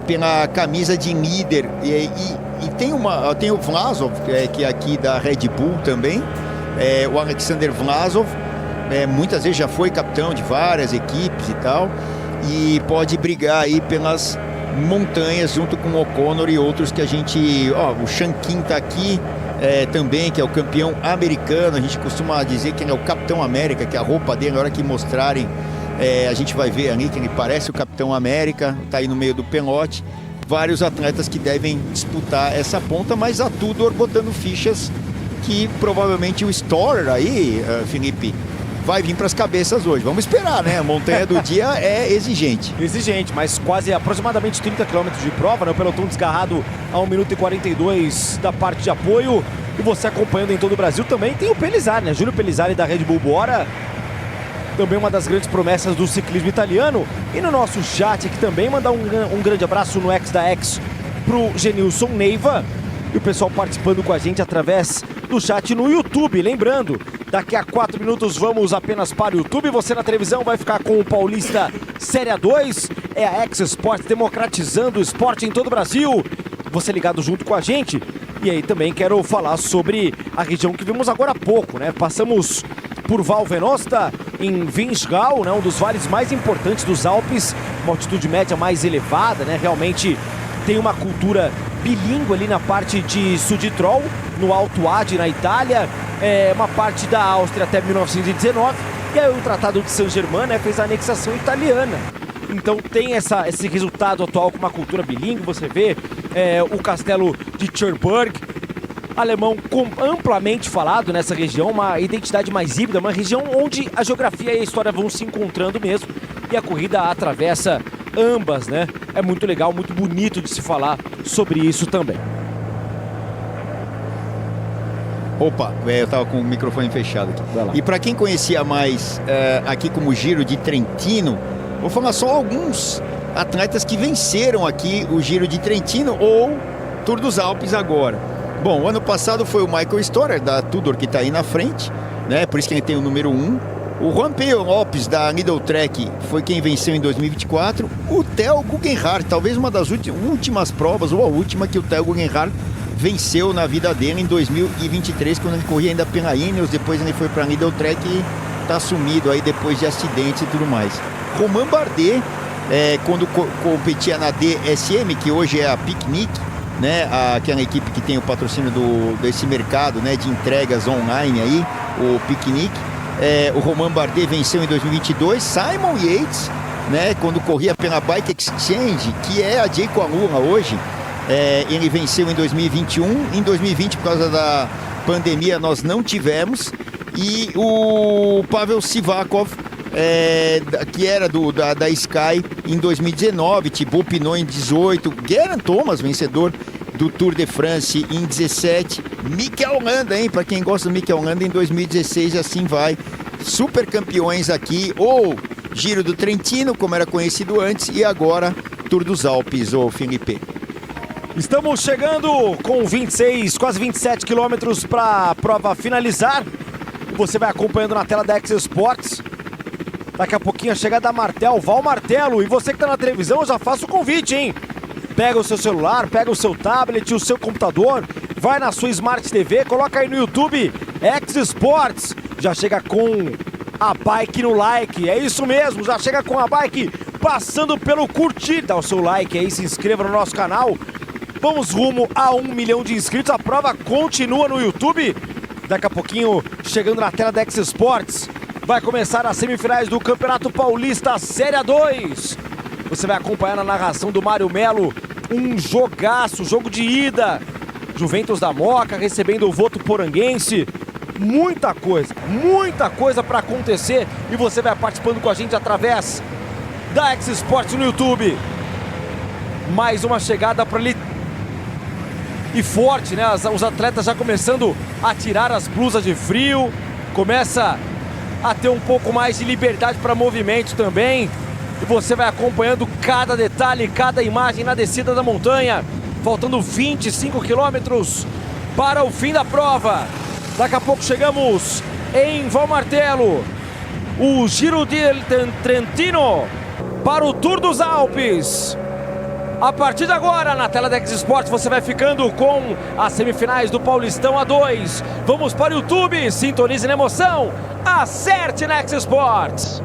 pela camisa de líder. E tem o Vlasov, que é aqui da Red Bull também, o Alexander Vlasov, muitas vezes já foi capitão de várias equipes e tal, e pode brigar aí pelas montanhas junto com o O'Connor e outros que a gente... o Shankin tá aqui também, que é o campeão americano. A gente costuma dizer que ele é o Capitão América, que a roupa dele, na hora que mostrarem, a gente vai ver ali que ele parece o Capitão América, tá aí no meio do pelote. Vários atletas que devem disputar essa ponta, mas a Tudor botando fichas que provavelmente o Storer aí, Felipe, vai vir para as cabeças hoje. Vamos esperar, né? A montanha do dia é exigente. Exigente, mas quase aproximadamente 30 km de prova, né? O pelotão desgarrado a 1 minuto e 42 da parte de apoio. E você acompanhando em todo o Brasil também tem o Pellizzari, né? Júlio Pellizzari da Red Bull Bora. Também uma das grandes promessas do ciclismo italiano. E no nosso chat aqui também, mandar um grande abraço no X da X pro Genilson Neiva. E o pessoal participando com a gente através do chat no YouTube. Lembrando, daqui a 4 minutos vamos apenas para o YouTube. Você na televisão vai ficar com o Paulista Série A2. É a X Sports democratizando o esporte em todo o Brasil. Você ligado junto com a gente. E aí também quero falar sobre a região que vimos agora há pouco, né? Passamos por Val Venosta, em Vinschgau, né? Um dos vales mais importantes dos Alpes. Uma altitude média mais elevada, né? Realmente tem uma cultura bilíngue ali na parte de Südtirol, no Alto Adige, na Itália, uma parte da Áustria até 1919, e aí o Tratado de Saint-Germain, né, fez a anexação italiana. Então tem esse resultado atual com uma cultura bilíngue. Você vê o castelo de Cherbourg, alemão amplamente falado nessa região, uma identidade mais híbrida, uma região onde a geografia e a história vão se encontrando mesmo, e a corrida atravessa ambas, né? É muito legal, muito bonito de se falar sobre isso também. Opa, eu tava com o microfone fechado aqui. E para quem conhecia mais aqui como Giro de Trentino, vou falar só alguns atletas que venceram aqui o Giro de Trentino ou Tour dos Alpes agora. Bom, o ano passado foi o Michael Storer da Tudor, que está aí na frente, né? Por isso que ele tem o número 1. O Juan Pedro Lopes da Lidl Trek foi quem venceu em 2024. O Theo Guggenhardt, talvez uma das últimas provas, ou a última, que o Theo Guggenhardt venceu na vida dele em 2023, quando ele corria ainda pela Ineos. Depois ele foi para a Lidl Trek e está sumido aí depois de acidentes e tudo mais. Romain Bardet, quando competia na DSM, que hoje é a Picnic, né, aquela equipe que tem o patrocínio desse mercado, né, de entregas online aí, o Picnic. O Romain Bardet venceu em 2022. Simon Yates, né, quando corria pela Bike Exchange, que é a Jayco Alula hoje, ele venceu em 2021. Em 2020, por causa da pandemia, nós não tivemos. E o Pavel Sivakov, que era da Sky em 2019, Thibaut Pinot em 18, Geraint Thomas, vencedor do Tour de France em 17, Mikel Landa, hein? Para quem gosta do Mikel Landa, em 2016, assim vai. Super campeões aqui, ou Giro do Trentino, como era conhecido antes, e agora Tour dos Alpes, ô Felipe. Estamos chegando com 26, quase 27 quilômetros para a prova finalizar. Você vai acompanhando na tela da X Sports. Daqui a pouquinho a chegada da Martel, Val Martelo. E você que está na televisão, eu já faço o convite, hein? Pega o seu celular, pega o seu tablet, o seu computador, vai na sua Smart TV, coloca aí no YouTube X Sports. Já chega com a bike no like, é isso mesmo, já chega com a bike passando pelo curtir, dá o seu like aí, se inscreva no nosso canal. Vamos rumo a 1 milhão de inscritos, a prova continua no YouTube. Daqui a pouquinho, chegando na tela da X Sports, vai começar as semifinais do Campeonato Paulista Série 2. Você vai acompanhar na narração do Mário Melo um jogaço, jogo de ida. Juventus da Moca recebendo o Votuporanguense. Muita coisa para acontecer. E você vai participando com a gente através da X Sports no YouTube. Mais uma chegada para ele. E forte, né? Os atletas já começando a tirar as blusas de frio. Começa a ter um pouco mais de liberdade para movimento também. E você vai acompanhando cada detalhe, cada imagem na descida da montanha. Faltando 25 quilômetros para o fim da prova. Daqui a pouco chegamos em Valmartelo. O Giro del Trentino para o Tour dos Alpes. A partir de agora, na tela da X Sports, você vai ficando com as semifinais do Paulistão A2. Vamos para o YouTube, sintonize na emoção, acerte na X Sports.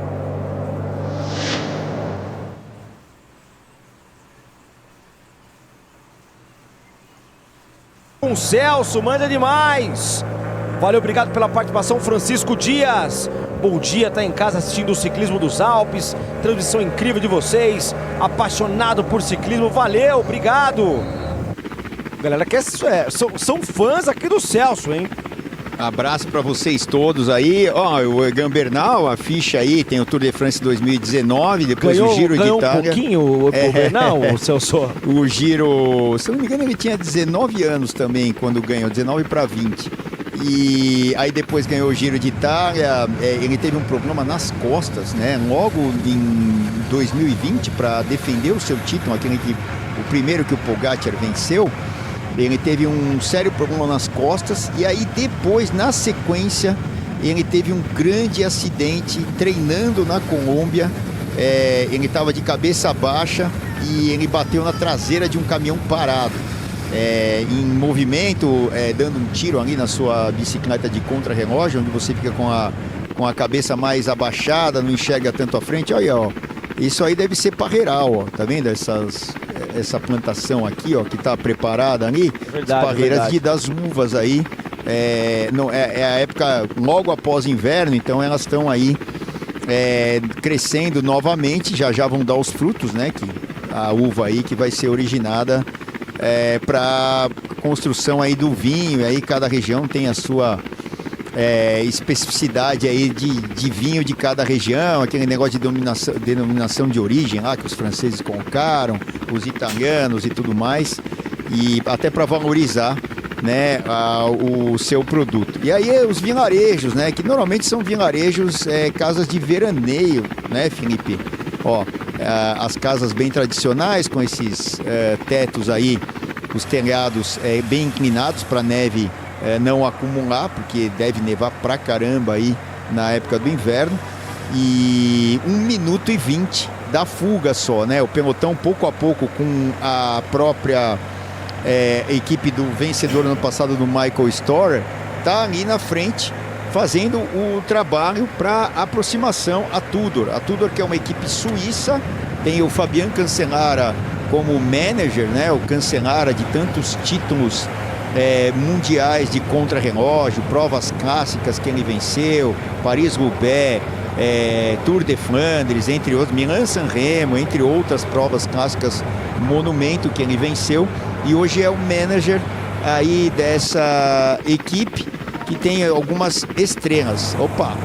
Com Celso, manda demais. Valeu, obrigado pela participação, Francisco Dias. Bom dia, tá em casa assistindo o Ciclismo dos Alpes. Transmissão incrível de vocês. Apaixonado por ciclismo, valeu, obrigado. Galera, que são fãs aqui do Celso, hein? Abraço para vocês todos aí. Ó, o Egan Bernal, a ficha aí, tem o Tour de France 2019, depois o Giro de Itália. Um pouquinho o Bernal, o Celso. O Giro, se eu não me engano, ele tinha 19 anos também quando ganhou, 19 para 20. E aí depois ganhou o Giro de Itália, ele teve um problema nas costas, né? Logo em 2020, para defender o seu título, o primeiro que o Pogacar venceu, ele teve um sério problema nas costas e aí depois, na sequência, ele teve um grande acidente treinando na Colômbia. Ele estava de cabeça baixa e ele bateu na traseira de um caminhão parado. Em movimento, dando um tiro ali na sua bicicleta de contra-relógio, onde você fica com a cabeça mais abaixada, não enxerga tanto à frente. Olha, ó, isso aí deve ser parreiral, ó, tá vendo essa plantação aqui, ó, que tá preparada ali, verdade, as parreiras verdade. das uvas aí, é a época logo após inverno, então elas estão aí crescendo novamente, já vão dar os frutos, né, que a uva aí que vai ser originada para construção aí do vinho, e aí cada região tem a sua especificidade aí de vinho de cada região, aquele negócio de denominação de origem lá que os franceses colocaram, os italianos e tudo mais, e até para valorizar, né, o seu produto. E aí os vilarejos, né, que normalmente são vilarejos, casas de veraneio, né, Felipe? Ó, as casas bem tradicionais com esses tetos aí, os telhados bem inclinados para a neve não acumular, porque deve nevar pra caramba aí na época do inverno. E 1 minuto e 20 da fuga só, né? O pelotão pouco a pouco, com a própria equipe do vencedor ano passado, do Michael Storer, tá ali na frente fazendo o trabalho para aproximação à Tudor. A Tudor, que é uma equipe suíça, tem o Fabian Cancellara como manager, né? O Cancellara de tantos títulos mundiais de contrarrelógio, provas clássicas que ele venceu, Paris-Roubaix, Tour de Flandres, entre outros, Milan-San Remo, entre outras provas clássicas, monumento que ele venceu, e hoje é o manager aí dessa equipe que tem algumas estrelas. Opa,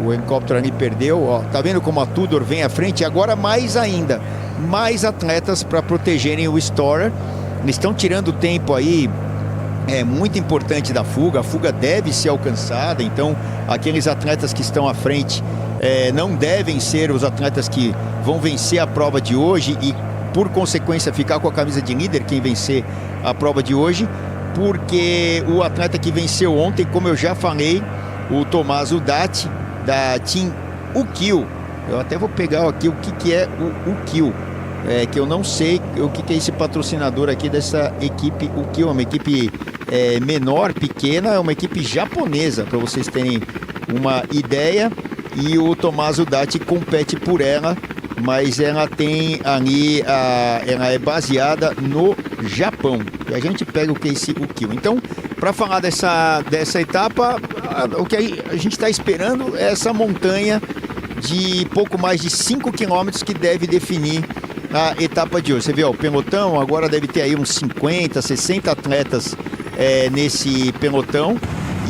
o helicóptero ali perdeu, ó, tá vendo como a Tudor vem à frente? E agora mais ainda, mais atletas para protegerem o Storer. Eles estão tirando tempo aí muito importante da fuga. A fuga deve ser alcançada, então aqueles atletas que estão à frente não devem ser os atletas que vão vencer a prova de hoje e, por consequência, ficar com a camisa de líder, quem vencer a prova de hoje, porque o atleta que venceu ontem, como eu já falei, o Tomás Udati, da Team UKIL, eu até vou pegar aqui o que é o UKIL, que eu não sei o que é esse patrocinador aqui dessa equipe UKIL, é uma equipe menor, pequena, é uma equipe japonesa, para vocês terem uma ideia, e o Tomás Udati compete por ela mas ela tem ali, ela é baseada no Japão. E a gente pega o Kiel. Então, para falar dessa etapa, o que a gente está esperando é essa montanha de pouco mais de 5 quilômetros que deve definir a etapa de hoje. Você vê, ó, o pelotão agora deve ter aí uns 50, 60 atletas nesse pelotão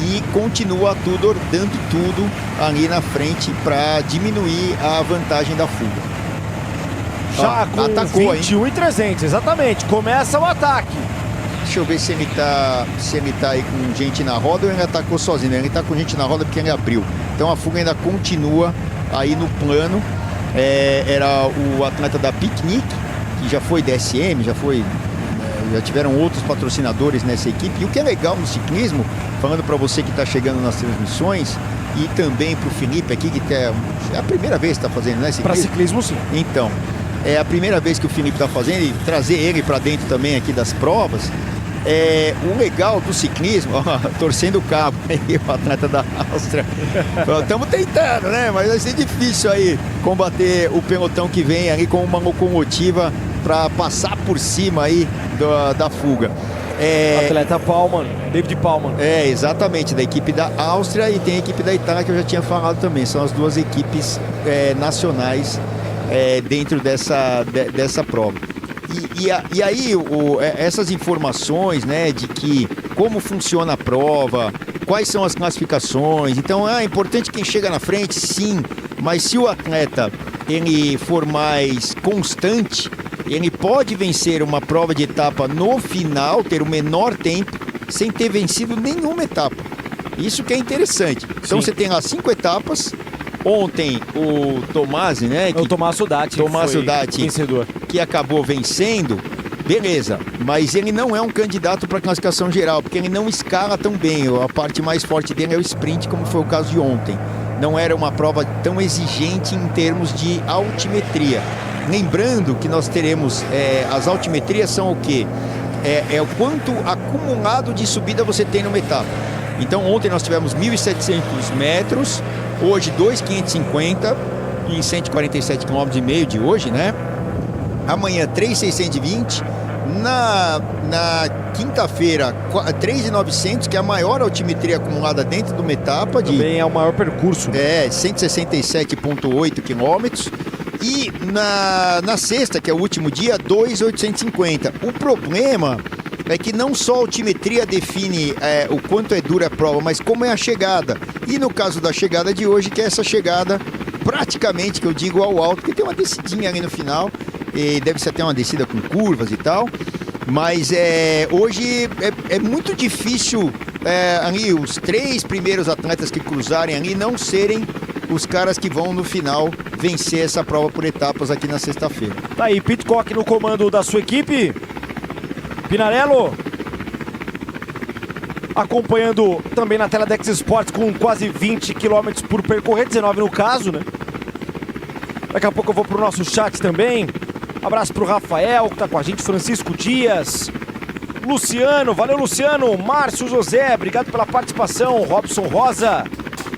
e continua dando tudo ali na frente para diminuir a vantagem da fuga. Já com atacou, 21.300, exatamente. Começa o ataque. Deixa eu ver se ele tá aí com gente na roda ou ele atacou sozinho. Ele tá com gente na roda porque ele abriu. Então a fuga ainda continua aí no plano. Era o atleta da Picnic, que já foi DSM, já tiveram outros patrocinadores nessa equipe. E o que é legal no ciclismo, falando para você que está chegando nas transmissões, e também para o Felipe aqui, que é a primeira vez que está fazendo, né? Para ciclismo, sim. Então, é a primeira vez que o Felipe está fazendo, e trazer ele para dentro também aqui das provas. O legal do ciclismo, ó, torcendo o cabo aí, o atleta da Áustria. Estamos tentando, né? Mas vai ser difícil aí combater o pelotão que vem ali com uma locomotiva para passar por cima aí da fuga. Atleta Palman, David Palman. Exatamente, da equipe da Áustria, e tem a equipe da Itália que eu já tinha falado também. São as duas equipes nacionais dentro dessa prova. E aí, essas informações, né, de que como funciona a prova, quais são as classificações. Então, é importante quem chega na frente, sim, mas se o atleta ele for mais constante, ele pode vencer uma prova de etapa no final, ter o menor tempo, sem ter vencido nenhuma etapa. Isso que é interessante. Então, você tem lá 5 etapas. Ontem o Tomasi, né? O Tommaso Dati, vencedor, que acabou vencendo, beleza, mas ele não é um candidato para classificação geral, porque ele não escala tão bem. A parte mais forte dele é o sprint, como foi o caso de ontem. Não era uma prova tão exigente em termos de altimetria. Lembrando que nós teremos, as altimetrias são o quê? É o quanto acumulado de subida você tem numa etapa. Então ontem nós tivemos 1.700 metros, hoje 2.550 em 147,5 km de hoje, né? Amanhã 3.620, na quinta-feira 3.900, que é a maior altimetria acumulada dentro de uma etapa. Também é o maior percurso. 167,8 km. E na sexta, que é o último dia, 2.850. O problema é que não só a altimetria define o quanto é dura a prova, mas como é a chegada. E no caso da chegada de hoje, que é essa chegada praticamente, que eu digo, ao alto, que tem uma descidinha ali no final, e deve ser até uma descida com curvas e tal, mas hoje é muito difícil ali os 3 primeiros atletas que cruzarem ali não serem os caras que vão no final vencer essa prova por etapas aqui na sexta-feira. Tá aí, Pidcock no comando da sua equipe. Pinarello acompanhando também na tela da X-Sports com quase 20 km por percorrer, 19 no caso, né? Daqui a pouco eu vou pro nosso chat também. Abraço pro Rafael, que tá com a gente, Francisco Dias, Luciano, valeu Luciano, Márcio José, obrigado pela participação, Robson Rosa,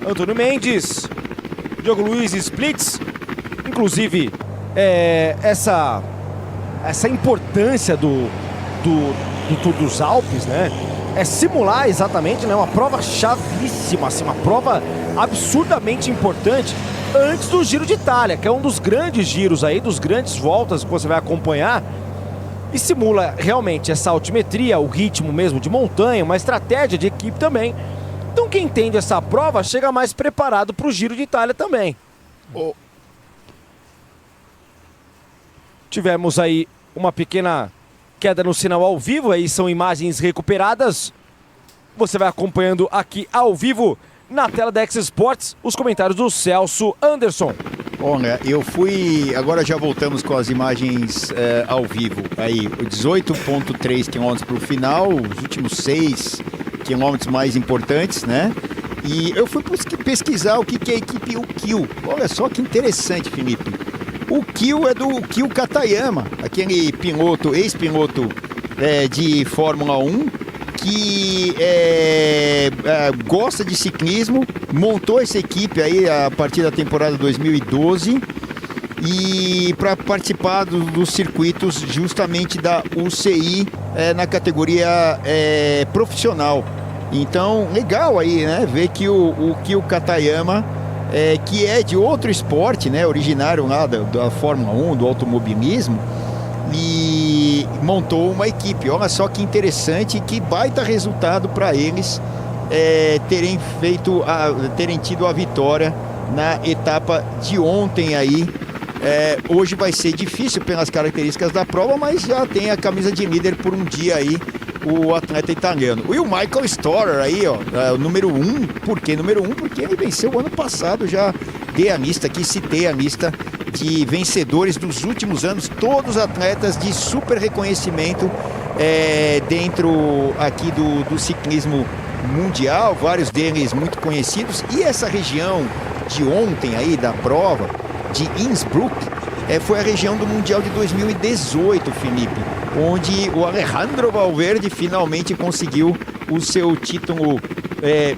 Antônio Mendes, Diogo Luiz Splits. Inclusive, essa importância do Tour dos Alpes, né? É simular exatamente, né, uma prova chavíssima, assim, uma prova absurdamente importante antes do Giro de Itália, que é um dos grandes giros aí, dos grandes voltas que você vai acompanhar, e simula realmente essa altimetria, o ritmo mesmo de montanha, uma estratégia de equipe também. Então quem entende essa prova chega mais preparado para o Giro de Itália também. Tivemos aí uma pequena queda no sinal ao vivo, aí são imagens recuperadas. Você vai acompanhando aqui ao vivo na tela da X-Sports os comentários do Celso Anderson. Olha, agora já voltamos com as imagens ao vivo. Aí, 18,3 km para o final, os últimos 6 km mais importantes, né? E eu fui pesquisar o que é a equipe Kiel. Olha só que interessante, Felipe. O Kiel é do Kiel Katayama, aquele piloto, ex-piloto de Fórmula 1, que gosta de ciclismo, montou essa equipe aí a partir da temporada 2012 e para participar dos circuitos justamente da UCI na categoria profissional. Então, legal aí, né? Ver que o Katayama, que é de outro esporte, né? Originário lá da Fórmula 1, do automobilismo, e montou uma equipe. Olha só que interessante, que baita resultado para eles terem tido a vitória na etapa de ontem aí. Hoje vai ser difícil pelas características da prova, mas já tem a camisa de líder por um dia aí o atleta italiano. E o Michael Storer aí, ó, o número 1. Por que número 1? Porque ele venceu o ano passado. Já dei a lista aqui, citei a lista de vencedores dos últimos anos, todos atletas de super reconhecimento dentro aqui do ciclismo mundial, vários deles muito conhecidos. E essa região de ontem aí da prova de Innsbruck foi a região do Mundial de 2018, Felipe, onde o Alejandro Valverde finalmente conseguiu o seu título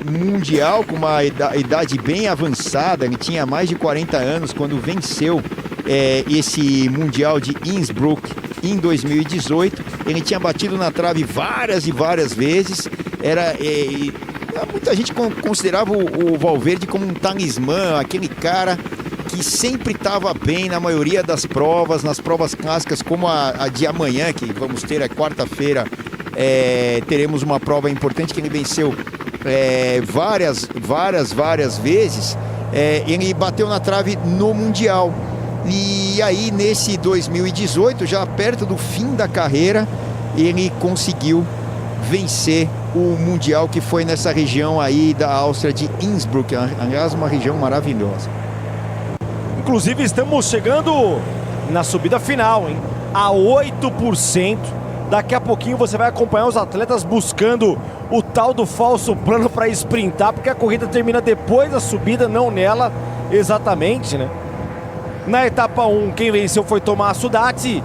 mundial com uma idade bem avançada. Ele tinha mais de 40 anos quando venceu esse Mundial de Innsbruck em 2018. Ele tinha batido na trave várias e várias vezes. Muita gente considerava o Valverde como um talismã, aquele cara que sempre estava bem na maioria das provas, nas provas clássicas como a de amanhã, que vamos ter a quarta-feira. Teremos uma prova importante que ele venceu várias vezes. Ele bateu na trave no Mundial. E aí nesse 2018, já perto do fim da carreira, ele conseguiu vencer o Mundial, que foi nessa região aí da Áustria de Innsbruck. Aliás, uma região maravilhosa. Inclusive estamos chegando na subida final, hein? A 8%. Daqui a pouquinho você vai acompanhar os atletas buscando o tal do falso plano para sprintar, porque a corrida termina depois da subida, não nela exatamente, né? Na etapa 1, quem venceu foi Tommaso Dati.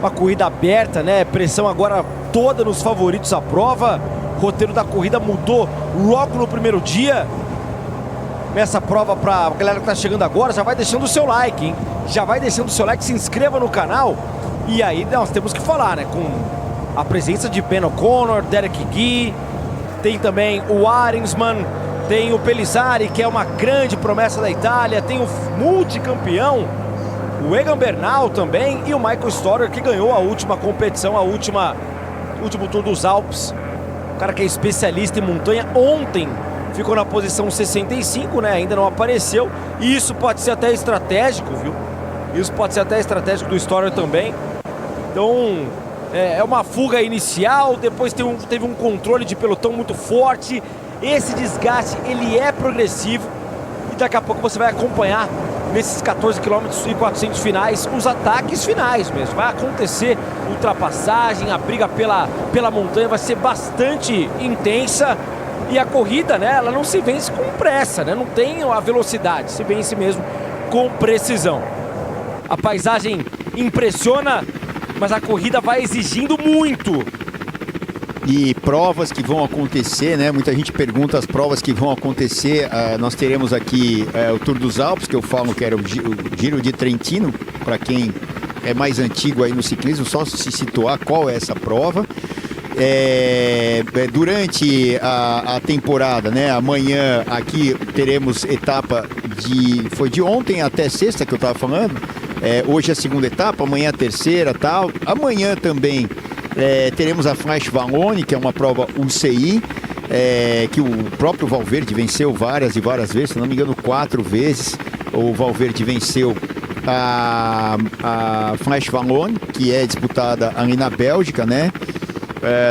Uma corrida aberta, né? Pressão agora toda nos favoritos à prova. O roteiro da corrida mudou logo no primeiro dia. Nessa prova, pra galera que tá chegando agora, já vai deixando o seu like, hein? Já vai deixando o seu like, se inscreva no canal. E aí nós temos que falar, né? Com a presença de Ben O'Connor, Derek Guy, tem também o Arensman, tem o Pellizzari, que é uma grande promessa da Itália, tem o multicampeão, o Egan Bernal também, e o Michael Storer, que ganhou a última competição, o último Tour dos Alpes. O cara que é especialista em montanha, ontem ficou na posição 65, né? Ainda não apareceu. E isso pode ser até estratégico, viu? Isso pode ser até estratégico do Storer também. Então, é uma fuga inicial, depois teve um controle de pelotão muito forte. Esse desgaste, ele é progressivo. E daqui a pouco você vai acompanhar, nesses 14 km e 400 finais, os ataques finais mesmo. Vai acontecer ultrapassagem, a briga pela montanha vai ser bastante intensa. E a corrida, né, ela não se vence com pressa, né? Não tem a velocidade, se vence mesmo com precisão. A paisagem impressiona, mas a corrida vai exigindo muito. E provas que vão acontecer, né? Muita gente pergunta as provas que vão acontecer. Nós teremos aqui o Tour dos Alpes, que eu falo que era o Giro de Trentino, para quem é mais antigo aí no ciclismo, só se situar qual é essa prova. Durante a temporada, né? Amanhã aqui teremos etapa foi de ontem até sexta que eu estava falando. Hoje a segunda etapa, amanhã a terceira, tal. Amanhã também teremos a Flash Wallonne, que é uma prova UCI, que o próprio Valverde venceu várias e várias vezes, se não me engano 4 vezes. O Valverde venceu a Flash Wallonne, que é disputada ali na Bélgica, né?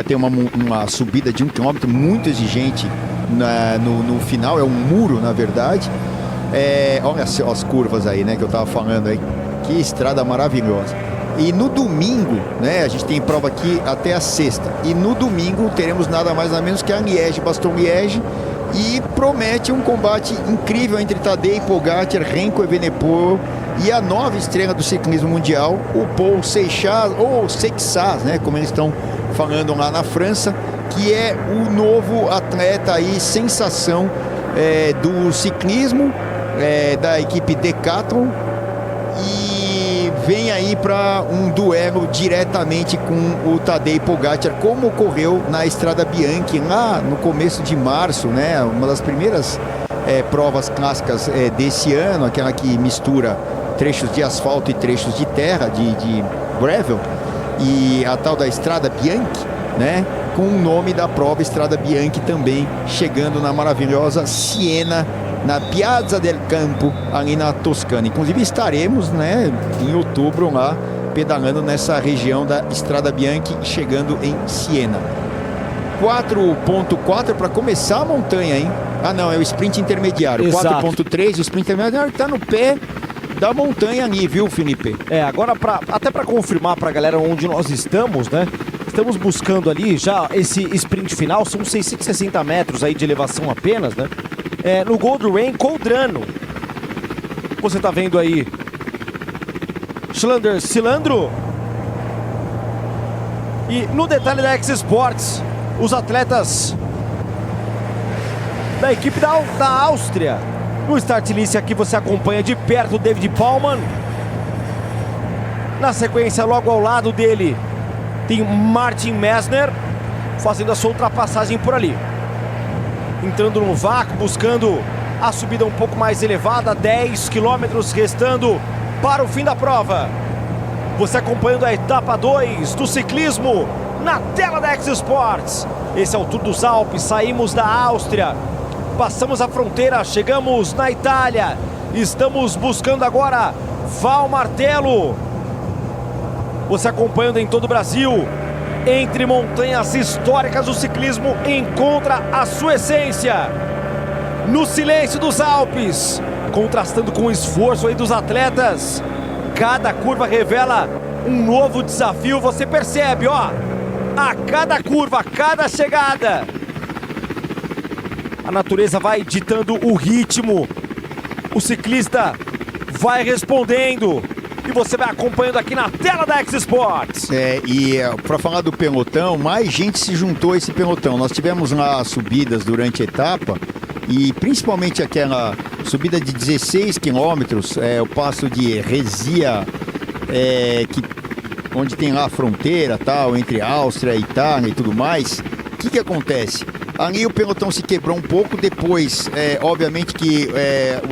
Tem uma subida de 1 km muito exigente no final, é um muro na verdade. Olha as curvas aí, né, que eu tava falando aí, que estrada maravilhosa. E no domingo, né, a gente tem prova aqui até a sexta, e no domingo teremos nada mais nada menos que a Liège-Bastogne-Liège, e promete um combate incrível entre Tadej Pogačar, Remco Evenepoel e a nova estrela do ciclismo mundial, o Paul Seixas, ou Seixas, né, como eles estão falando lá na França, que é o novo atleta aí, sensação do ciclismo, da equipe Decathlon. E vem aí para um duelo diretamente com o Tadej Pogačar, como ocorreu na Estrada Bianchi lá no começo de março, né? Uma das primeiras provas clássicas desse ano, aquela que mistura trechos de asfalto e trechos de terra, de gravel, e a tal da Estrada Bianchi, né? Com o nome da prova Estrada Bianchi também chegando na maravilhosa Siena, na Piazza del Campo, ali na Toscana. Inclusive estaremos, né, em outubro lá, pedalando nessa região da Estrada Bianchi, chegando em Siena. 4.4 para começar a montanha, hein? Ah, não, é o sprint intermediário. 4.3, o sprint intermediário está no pé da montanha ali, viu, Felipe? Agora até para confirmar para a galera onde nós estamos, né? Estamos buscando ali já esse sprint final, são 660 metros aí de elevação apenas, né? No Gold Rain Coldrano. Você tá vendo aí Schlander Cilandro. E no detalhe da X Sports, os atletas da equipe da Áustria. No start list aqui você acompanha de perto o David Palman. Na sequência, logo ao lado dele, tem Martin Messner fazendo a sua ultrapassagem por ali. Entrando no vácuo, buscando a subida um pouco mais elevada, 10 quilômetros restando para o fim da prova. Você acompanhando a etapa 2 do ciclismo na tela da X Sports. Esse é o Tour dos Alpes, saímos da Áustria, passamos a fronteira, chegamos na Itália. Estamos buscando agora Val Martello. Você acompanhando em todo o Brasil. Entre montanhas históricas, o ciclismo encontra a sua essência. No silêncio dos Alpes, contrastando com o esforço aí dos atletas. Cada curva revela um novo desafio. Você percebe, ó, a cada curva, a cada chegada, a natureza vai ditando o ritmo. O ciclista vai respondendo. E você vai acompanhando aqui na tela da X Sports. E para falar do pelotão, mais gente se juntou a esse pelotão. Nós tivemos lá subidas durante a etapa, e principalmente aquela subida de 16 quilômetros, o passo de Resia, onde tem lá a fronteira tal, entre Áustria, Itália e tudo mais. O que acontece? Ali o pelotão se quebrou um pouco, depois, obviamente que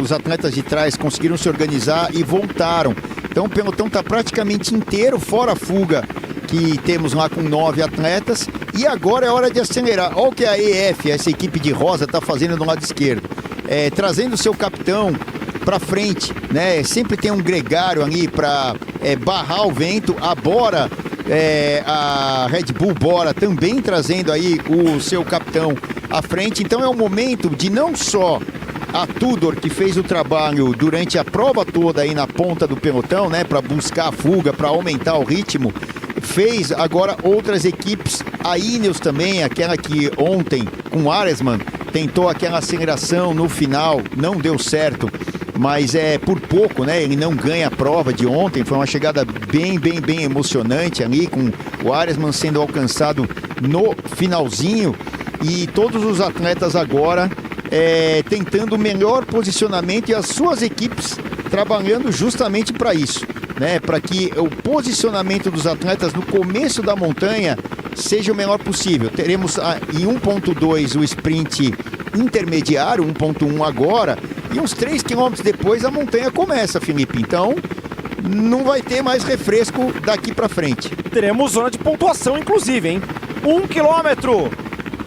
os atletas de trás conseguiram se organizar e voltaram. Então o pelotão está praticamente inteiro, fora a fuga que temos lá com 9 atletas. E agora é hora de acelerar. Olha o que a EF, essa equipe de rosa, está fazendo do lado esquerdo. Trazendo o seu capitão para frente, né? Sempre tem um gregário ali para barrar o vento. A Bora, a Red Bull Bora também trazendo aí o seu capitão à frente. Então é o momento de não só a Tudor, que fez o trabalho durante a prova toda aí na ponta do pelotão, né, para buscar a fuga, para aumentar o ritmo, fez agora outras equipes. A Ineos também, aquela que ontem com o Aresman tentou aquela aceleração no final, não deu certo, mas por pouco, né? Ele não ganha a prova de ontem. Foi uma chegada bem emocionante ali, com o Aresman sendo alcançado no finalzinho, e todos os atletas agora tentando o melhor posicionamento, e as suas equipes trabalhando justamente para isso, né? Para que o posicionamento dos atletas no começo da montanha seja o melhor possível. Teremos em 1.2 o sprint intermediário, 1.1 agora, e uns 3 quilômetros depois a montanha começa, Felipe. Então não vai ter mais refresco daqui para frente. Teremos zona de pontuação, inclusive, hein? 1 quilômetro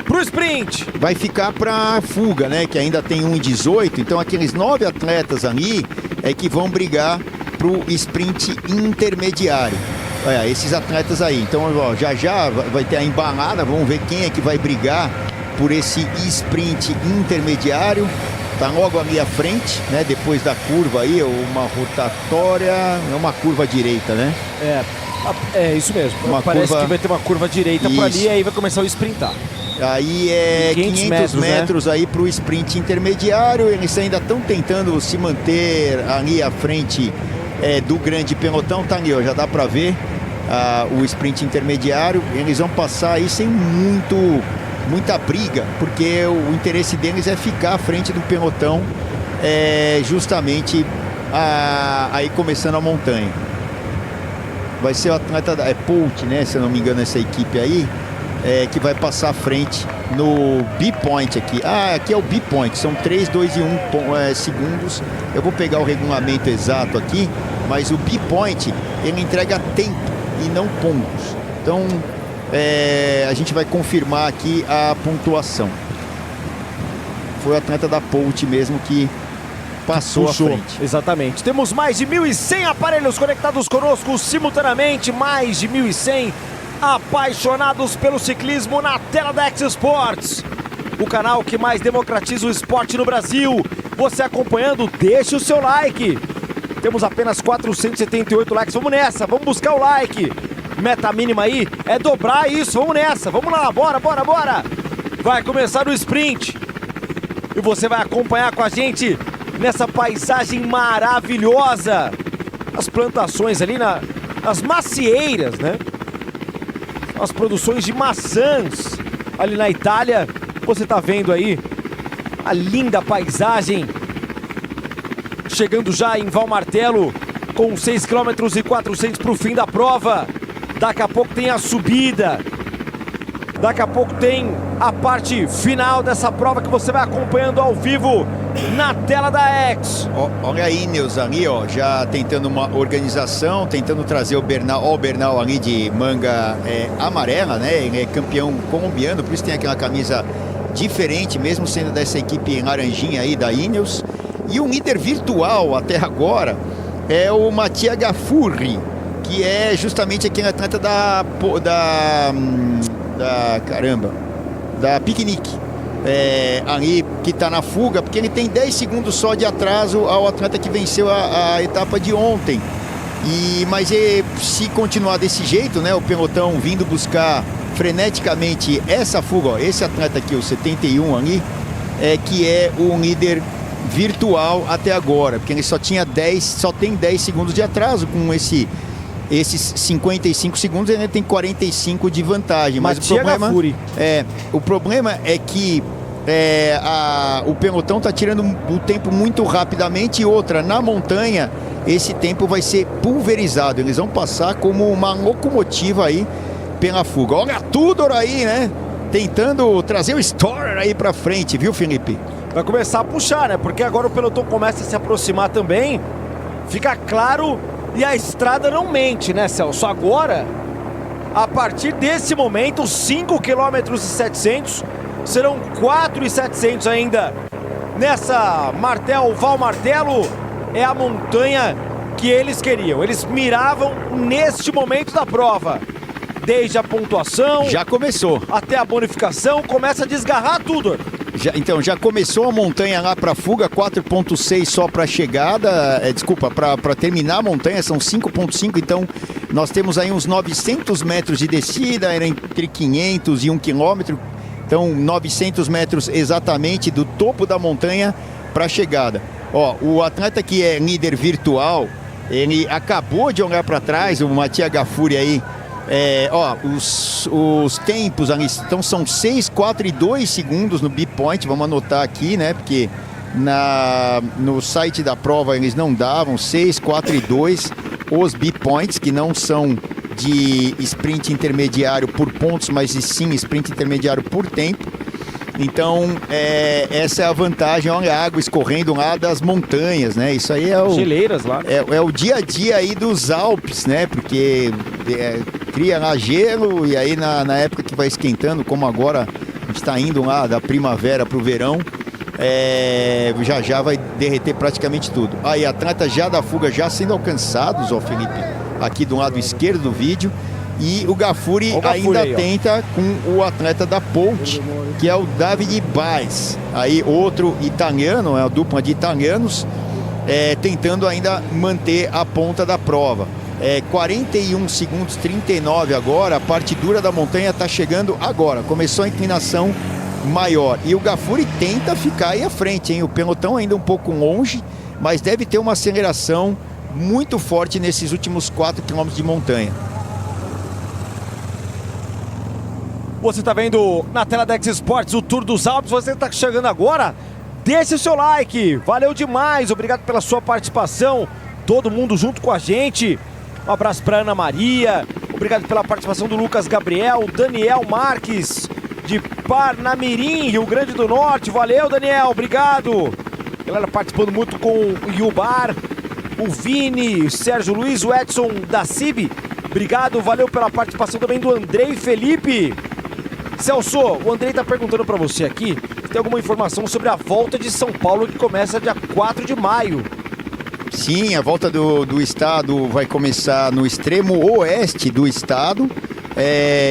pro sprint. Vai ficar para fuga, né? Que ainda tem 1,18. Então aqueles 9 atletas ali que vão brigar pro sprint intermediário. Olha, esses atletas aí. Então, ó, já vai ter a embalada. Vamos ver quem é que vai brigar por esse sprint intermediário. Tá logo ali à frente, né? Depois da curva aí, uma rotatória, é uma curva direita, né? É isso mesmo. Parece que vai ter uma curva direita por ali, e aí vai começar a sprintar. Aí 500 metros, né? Aí para o sprint intermediário. Eles ainda estão tentando se manter ali à frente do grande pelotão. Tá ali, ó, já dá para ver o sprint intermediário. Eles vão passar aí sem muita briga, porque o interesse deles é ficar à frente do pelotão, justamente aí começando a montanha. vai ser o atleta da Poult, né? Se eu não me engano, essa equipe aí, que vai passar à frente no B-Point aqui. Aqui é o B-Point, são 3, 2 e 1 segundos. Eu vou pegar o regulamento exato aqui, mas o B-Point, ele entrega tempo e não pontos. Então, a gente vai confirmar aqui a pontuação. Foi o atleta da Poult mesmo que passou à frente. Exatamente. Temos mais de 1.100 aparelhos conectados conosco simultaneamente, mais de 1.100 apaixonados pelo ciclismo na tela da X Sports, o canal que mais democratiza o esporte no Brasil. Você acompanhando, deixe o seu like. Temos apenas 478 likes, vamos nessa, vamos buscar o like. Meta mínima aí é dobrar isso, vamos nessa, vamos lá, bora, bora, bora. Vai começar o sprint e você vai acompanhar com a gente nessa paisagem maravilhosa. As plantações ali nas macieiras, né? As produções de maçãs ali na Itália. Você tá vendo aí a linda paisagem. Chegando já em Valmartello com 6 km e 400 para o fim da prova. Daqui a pouco tem a subida. Daqui a pouco tem a parte final dessa prova que você vai acompanhando ao vivo na tela da X. Olha a Ineos ali, ó, já tentando uma organização, tentando trazer o Bernal ali de manga amarela, né? Ele é campeão colombiano, por isso tem aquela camisa diferente, mesmo sendo dessa equipe laranjinha aí da Ineos. E o líder virtual até agora é o Mattia Gafurri, que é justamente aquele atleta da Piquenique, ali que está na fuga, porque ele tem 10 segundos só de atraso ao atleta que venceu a etapa de ontem. Mas se continuar desse jeito, né, o pelotão vindo buscar freneticamente essa fuga, ó, esse atleta aqui, o 71 ali, que é o líder virtual até agora, porque ele só tem 10 segundos de atraso. Com esses 55 segundos ele tem 45 de vantagem. Mas o problema é que o pelotão está tirando o tempo muito rapidamente. E outra, na montanha esse tempo vai ser pulverizado, eles vão passar como uma locomotiva aí pela fuga. Olha tudo aí, né, tentando trazer o Storer aí para frente, viu, Felipe? Vai começar a puxar, né, porque agora o pelotão começa a se aproximar também, fica claro. E a estrada não mente, né, Celso? Agora, a partir desse momento, 5 km e 700, serão 4,700 ainda. Nessa Valmartello é a montanha que eles queriam. Eles miravam neste momento da prova. Desde a pontuação... Já começou. Até a bonificação, começa a desgarrar tudo. Então, já começou a montanha lá para fuga, 4,6 só para chegada, para terminar a montanha são 5,5, então nós temos aí uns 900 metros de descida, era entre 500 e 1 quilômetro, então 900 metros exatamente do topo da montanha para a chegada. Ó, o atleta que é líder virtual, ele acabou de olhar para trás, o Mattia Gafurri aí. Os tempos ali, então são 6, 4 e 2 segundos no B-Point, vamos anotar aqui, né, porque no site da prova eles não davam 6, 4 e 2 os B-Points, que não são de sprint intermediário por pontos, mas sim sprint intermediário por tempo. Então, essa é a vantagem. Olha a água escorrendo lá das montanhas, né? Isso aí geleiras lá. É o dia a dia aí dos Alpes, né? Porque cria lá gelo e aí na época que vai esquentando, como agora a gente está indo lá da primavera para o verão, já vai derreter praticamente tudo. Aí, atleta já da fuga já sendo alcançados, ó, Felipe, aqui do lado esquerdo do vídeo. E o Gafurri ainda aí, tenta com o atleta da Poult, que é o Davide Baez. Aí outro italiano, a dupla de italianos, tentando ainda manter a ponta da prova. 41 segundos, 39 agora. A parte dura da montanha está chegando agora. Começou a inclinação maior. E o Gafurri tenta ficar aí à frente, hein? O pelotão ainda um pouco longe, mas deve ter uma aceleração muito forte nesses últimos 4 km de montanha. Você está vendo na tela da X Sports o Tour dos Alpes. Você está chegando agora, deixe o seu like. Valeu demais, obrigado pela sua participação. Todo mundo junto com a gente. Um abraço para Ana Maria. Obrigado pela participação do Lucas Gabriel. Daniel Marques, de Parnamirim, Rio Grande do Norte. Valeu, Daniel. Obrigado. Galera participando muito com o Yubar, o Vini, Sérgio Luiz, o Edson da CIB. Obrigado, valeu pela participação também do Andrei Felipe. Celso, o Andrei tá perguntando para você aqui se tem alguma informação sobre a volta de São Paulo que começa dia 4 de maio. Sim, a volta do estado vai começar no extremo oeste do estado.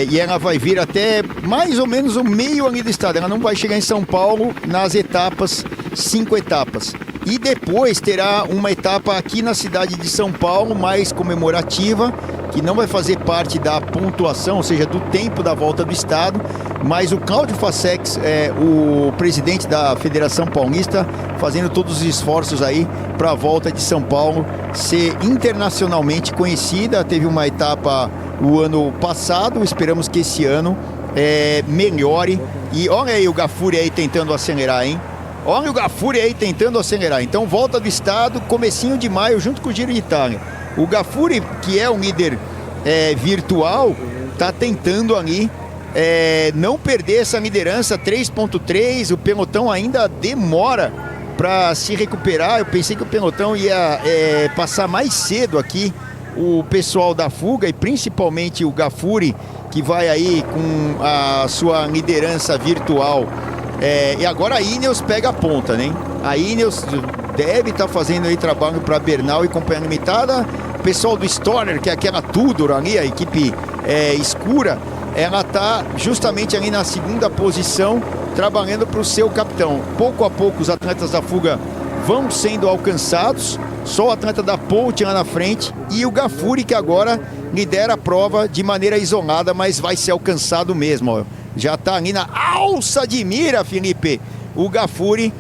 E ela vai vir até mais ou menos o meio ali do estado. Ela não vai chegar em São Paulo nas etapas, 5 etapas. E depois terá uma etapa aqui na cidade de São Paulo, mais comemorativa, que não vai fazer parte da pontuação, ou seja, do tempo da volta do estado. Mas o Cláudio Facex, o presidente da Federação Paulista, fazendo todos os esforços aí para a volta de São Paulo ser internacionalmente conhecida. Teve uma etapa o ano passado, esperamos que esse ano melhore. E olha aí o Gafuri aí tentando acelerar, hein? Olha o Gafuri aí tentando acelerar. Então volta do estado, comecinho de maio, junto com o Giro de Itália. O Gafuri, que é um líder virtual, está tentando ali não perder essa liderança, 3.3. O pelotão ainda demora para se recuperar. Eu pensei que o pelotão ia passar mais cedo aqui o pessoal da fuga, e principalmente o Gafuri, que vai aí com a sua liderança virtual. E agora a Ineos pega a ponta, né? A Ineos deve estar fazendo aí trabalho para Bernal e Companhia Limitada. O pessoal do Stoner, que é aquela Tudor ali, a equipe escura, ela está justamente ali na segunda posição, trabalhando para o seu capitão. Pouco a pouco os atletas da fuga vão sendo alcançados. Só o atleta da Ponte lá na frente e o Gafuri, que agora lidera a prova de maneira isolada, mas vai ser alcançado mesmo, ó. Já está ali na alça de mira, Felipe, o Gafuri,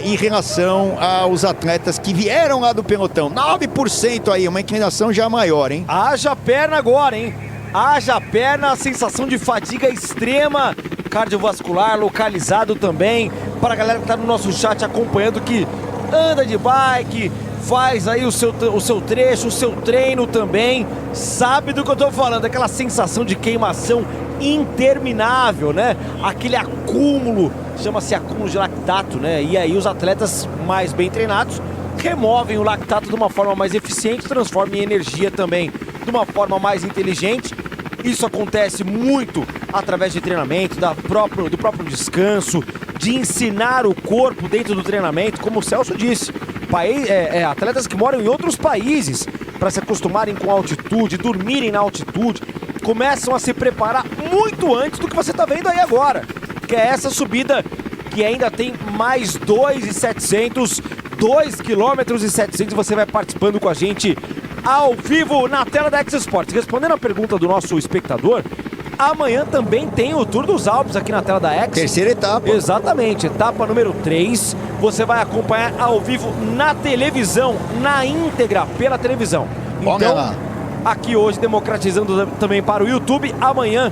em relação aos atletas que vieram lá do pelotão. 9% aí, uma inclinação já maior, hein? Haja perna agora, hein? Haja perna, sensação de fadiga extrema, cardiovascular localizado também. Para a galera que está no nosso chat acompanhando, que anda de bike, faz aí o seu trecho, o seu treino também, sabe do que eu tô falando, aquela sensação de queimação interminável, né? Aquele acúmulo, chama-se acúmulo de lactato, né? E aí os atletas mais bem treinados removem o lactato de uma forma mais eficiente, transformam em energia também de uma forma mais inteligente. Isso acontece muito através de treinamento, do próprio descanso, de ensinar o corpo dentro do treinamento, como o Celso disse. Atletas que moram em outros países para se acostumarem com a altitude, dormirem na altitude, começam a se preparar muito antes do que você está vendo aí agora, que é essa subida que ainda tem mais 2,700, 2,7 km. Você vai participando com a gente ao vivo na tela da X-Sports. Respondendo a pergunta do nosso espectador, amanhã também tem o Tour dos Alpes aqui na tela da X. Terceira etapa. Exatamente, etapa número 3. Você vai acompanhar ao vivo na televisão, na íntegra, pela televisão. Então, aqui hoje, democratizando também para o YouTube. Amanhã,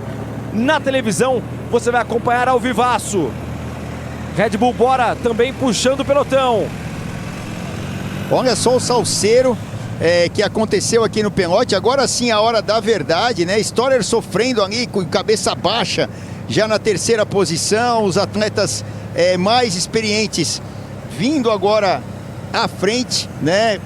na televisão, você vai acompanhar ao vivaço. Red Bull Bora também puxando o pelotão. Olha só o salseiro que aconteceu aqui no Pelote. Agora sim a hora da verdade, né? Stoner sofrendo ali com cabeça baixa, já na terceira posição. Os atletas mais experientes vindo agora à frente, né?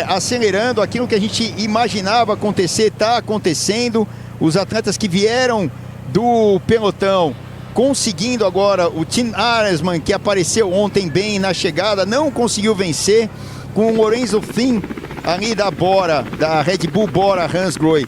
Acelerando aquilo que a gente imaginava acontecer, está acontecendo. Os atletas que vieram do pelotão conseguindo agora. O Tim Aresman, que apareceu ontem bem na chegada, não conseguiu vencer, com o Lorenzo Finn ali da Bora, da Red Bull Bora Hansgrohe,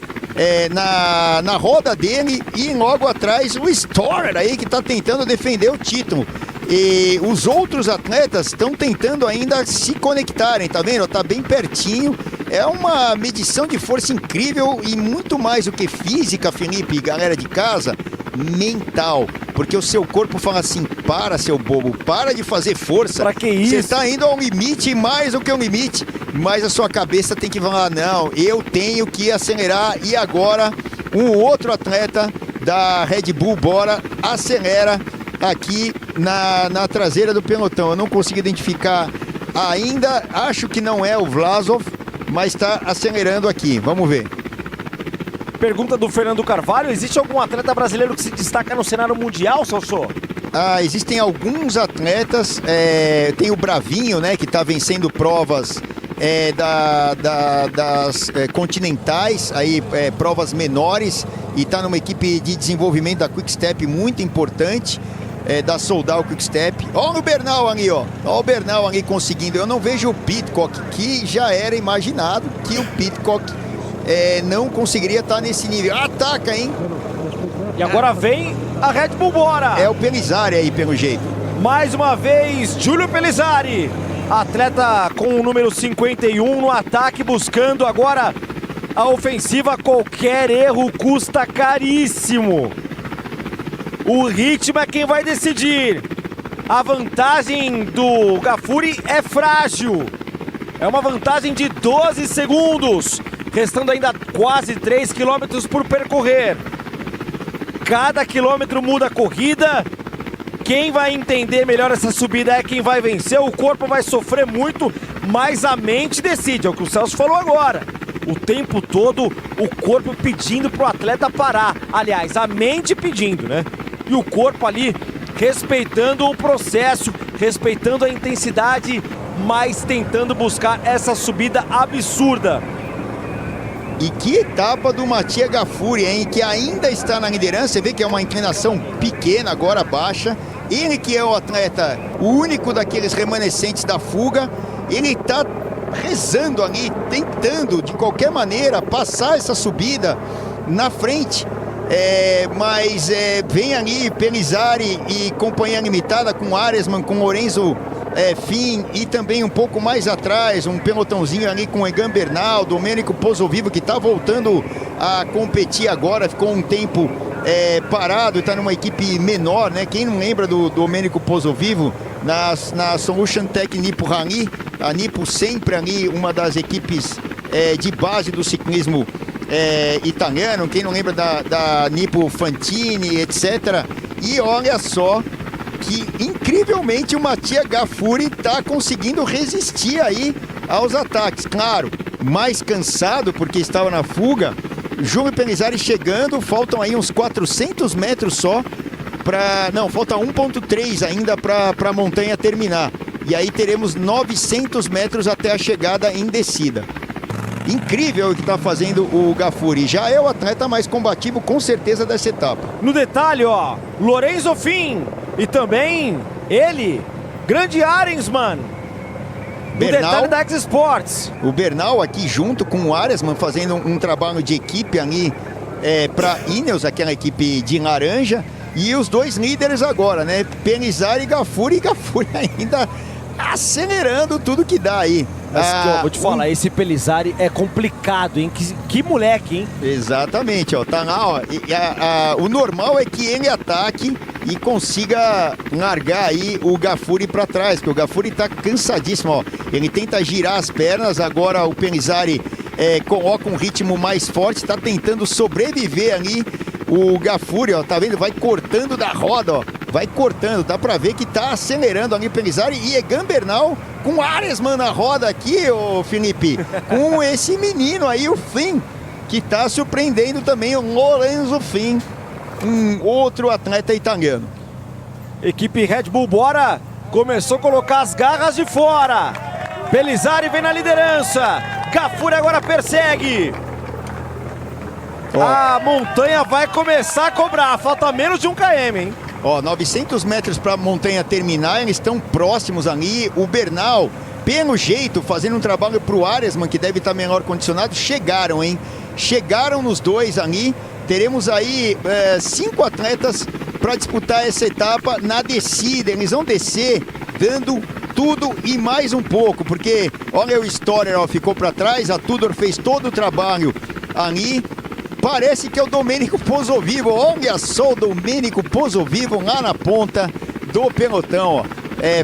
na roda dele, e logo atrás o Stoner aí, que está tentando defender o título. E os outros atletas estão tentando ainda se conectarem, tá vendo? Tá bem pertinho. É uma medição de força incrível e muito mais do que física, Felipe e galera de casa, mental. Porque o seu corpo fala assim: para, seu bobo, para de fazer força. Pra que isso? Você está indo ao limite, mais do que o limite. Mas a sua cabeça tem que falar: não, eu tenho que acelerar. E agora um outro atleta da Red Bull Bora acelera aqui na traseira do pelotão. Eu não consigo identificar ainda, acho que não é o Vlasov, mas está acelerando aqui. Vamos ver. Pergunta do Fernando Carvalho, existe algum atleta brasileiro que se destaca no cenário mundial, Celso? Existem alguns atletas, tem o Bravinho, né, que está vencendo provas das continentais, aí, provas menores, e está numa equipe de desenvolvimento da Quick Step muito importante, da Soldal Quick Step. Olha o Bernal ali, ó. Olha o Bernal ali conseguindo. Eu não vejo o Pidcock, que já era imaginado que o Pidcock não conseguiria estar nesse nível. Ataca, hein? E agora vem a Red Bull Bora. É o Pellizzari aí, pelo jeito. Mais uma vez, Júlio Pellizzari. Atleta com o número 51 no ataque, buscando agora a ofensiva. Qualquer erro custa caríssimo. O ritmo é quem vai decidir. A vantagem do Gafuri é frágil. É uma vantagem de 12 segundos. Restando ainda quase 3 quilômetros por percorrer. Cada quilômetro muda a corrida. Quem vai entender melhor essa subida é quem vai vencer. O corpo vai sofrer muito, mas a mente decide. É o que o Celso falou agora. O tempo todo o corpo pedindo para o atleta parar. Aliás, a mente pedindo, né? E o corpo ali respeitando o processo, respeitando a intensidade, mas tentando buscar essa subida absurda. E que etapa do Mattia Gafuri, hein? Que ainda está na liderança. Você vê que é uma inclinação pequena, agora baixa. Ele que é o atleta, o único daqueles remanescentes da fuga, ele está rezando ali, tentando de qualquer maneira passar essa subida na frente. Mas vem ali Pellizzari e companhia limitada com Aresman, com Lorenzo Finn, e também um pouco mais atrás um pelotãozinho ali com Egan Bernal, Domênico Pozzovivo, que está voltando a competir agora, ficou um tempo parado, está numa equipe menor, né? Quem não lembra do Domênico Pozzovivo na Solution Tech Nippo Rally, a Nippo sempre ali uma das equipes de base do ciclismo italiano. Quem não lembra da Nippo Fantini, etc. E olha só que incrivelmente o Mattia Gafuri está conseguindo resistir aí aos ataques. Claro, mais cansado porque estava na fuga. Júlio Pellizzari chegando, faltam aí uns 400 metros só para... Não, falta 1.3 ainda para a montanha terminar. E aí teremos 900 metros até a chegada em descida. Incrível o que está fazendo o Gafuri. Já é o atleta mais combativo, com certeza, dessa etapa. No detalhe, ó, Lorenzo Finn e também ele, grande Arensman, no detalhe da X-Sports. O Bernal aqui junto com o Aresman fazendo um trabalho de equipe ali para Ineos, aquela equipe de laranja. E os dois líderes agora, né? Pellizzari e Gafuri ainda acelerando tudo que dá aí. Mas, vou te falar, esse Pellizzari é complicado, hein? Que moleque, hein? Exatamente, ó, tá lá, ó. O normal é que ele ataque e consiga largar aí o Gafuri para trás, porque o Gafuri tá cansadíssimo, ó. Ele tenta girar as pernas, agora o Pellizzari coloca um ritmo mais forte, tá tentando sobreviver ali. O Gafuri, ó, tá vendo? Vai cortando da roda, ó. Vai cortando, dá pra ver que tá acelerando ali o Pellizzari. E Egan Bernal com Aresman na roda aqui, ô Felipe. Com esse menino aí, o Finn, que tá surpreendendo também, o Lorenzo Finn, um outro atleta italiano. Equipe Red Bull Bora começou a colocar as garras de fora. Pellizzari vem na liderança. Gafuri agora persegue. A montanha vai começar a cobrar. Falta menos de 1 km, hein? Ó, 900 metros para a montanha terminar, eles estão próximos ali. O Bernal, pelo jeito, fazendo um trabalho para o Aresman, que deve estar melhor condicionado. Chegaram, hein? Chegaram nos dois ali. Teremos aí 5 atletas para disputar essa etapa na descida. Eles vão descer dando tudo e mais um pouco, porque olha o Storer, ó, ficou para trás. A Tudor fez todo o trabalho ali. Parece que é o Domênico Pozzovivo. Olha só o Domênico Pozzovivo lá na ponta do pelotão, ó.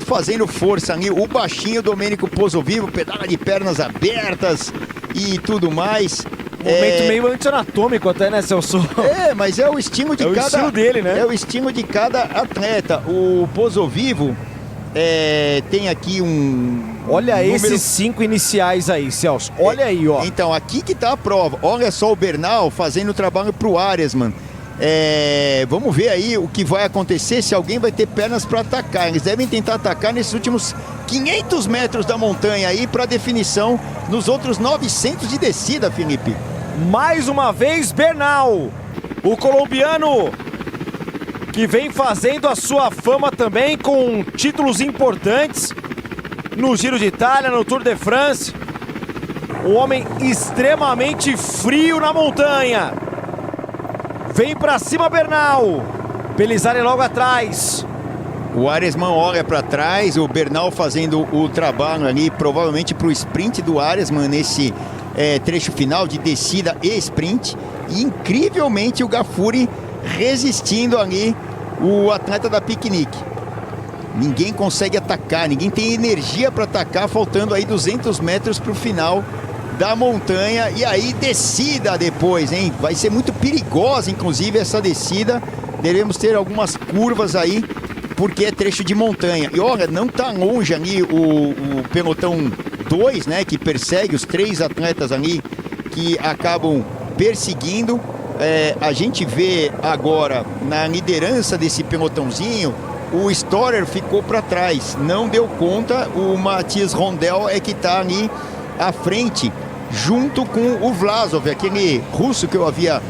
Fazendo força ali. O baixinho Domênico Pozzovivo, pedala de pernas abertas e tudo mais. Momento meio anti-anatômico até, né, Celso? Mas é o estilo de cada... estilo dele, né? É o estilo de cada atleta. O Pozzovivo, tem aqui um... Olha número... esses 5 iniciais aí, Celso. Olha aí, ó. Então, aqui que tá a prova. Olha só o Bernal fazendo o trabalho pro Aresman. Vamos ver aí o que vai acontecer, se alguém vai ter pernas para atacar. Eles devem tentar atacar nesses últimos 500 metros da montanha aí para definição nos outros 900 de descida, Felipe. Mais uma vez, Bernal, o colombiano que vem fazendo a sua fama também com títulos importantes no Giro de Itália, no Tour de France. Um homem extremamente frio na montanha. Vem pra cima, Bernal. Pellizzari logo atrás. O Aresman olha para trás, o Bernal fazendo o trabalho ali, provavelmente para o sprint do Aresman nesse trecho final de descida e sprint. E incrivelmente o Gafuri resistindo ali, o atleta da Piquenique. Ninguém consegue atacar, ninguém tem energia para atacar, faltando aí 200 metros para o final da montanha. E aí descida depois, hein? Vai ser muito perigosa, inclusive, essa descida. Devemos ter algumas curvas aí, porque é trecho de montanha. E olha, não tá longe ali o pelotão 2, né? Que persegue os 3 atletas ali que acabam perseguindo. A gente vê agora na liderança desse pelotãozinho, o Storer ficou para trás, não deu conta. O Matthias Rondel é que está ali à frente, junto com o Vlasov, aquele russo que eu havia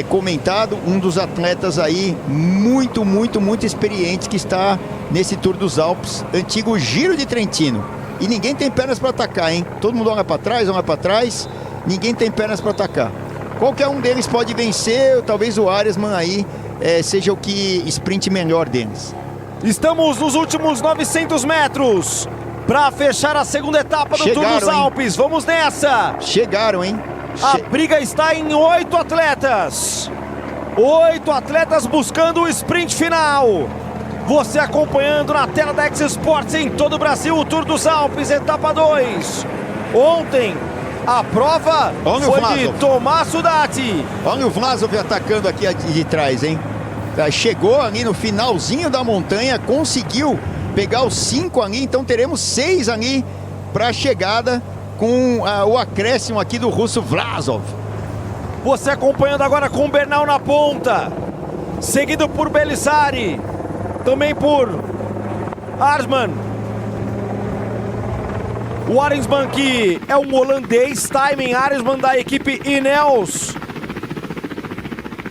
comentado, um dos atletas aí muito experientes que está nesse Tour dos Alpes, antigo Giro de Trentino. E ninguém tem pernas para atacar, hein? Todo mundo olha para trás, ninguém tem pernas para atacar. Qualquer um deles pode vencer, talvez o Aresman aí seja o que sprint melhor deles. Estamos nos últimos 900 metros para fechar a segunda etapa do Tour dos Alpes. Vamos nessa! Chegaram, hein? A briga está em 8 atletas. 8 atletas buscando o sprint final. Você acompanhando na tela da X Sports em todo o Brasil, o Tour dos Alpes, etapa 2. Ontem, a prova foi de Tomaso Dati. Olha o Vlasov atacando aqui de trás, hein? Chegou ali no finalzinho da montanha, conseguiu pegar os 5 ali, então teremos 6 ali para a chegada, com o acréscimo aqui do russo Vlasov. Você acompanhando agora com o Bernal na ponta, seguido por Pellizzari, também por Aresman. O Aresman, que é um holandês, Thymen Aresman, da equipe Ineos.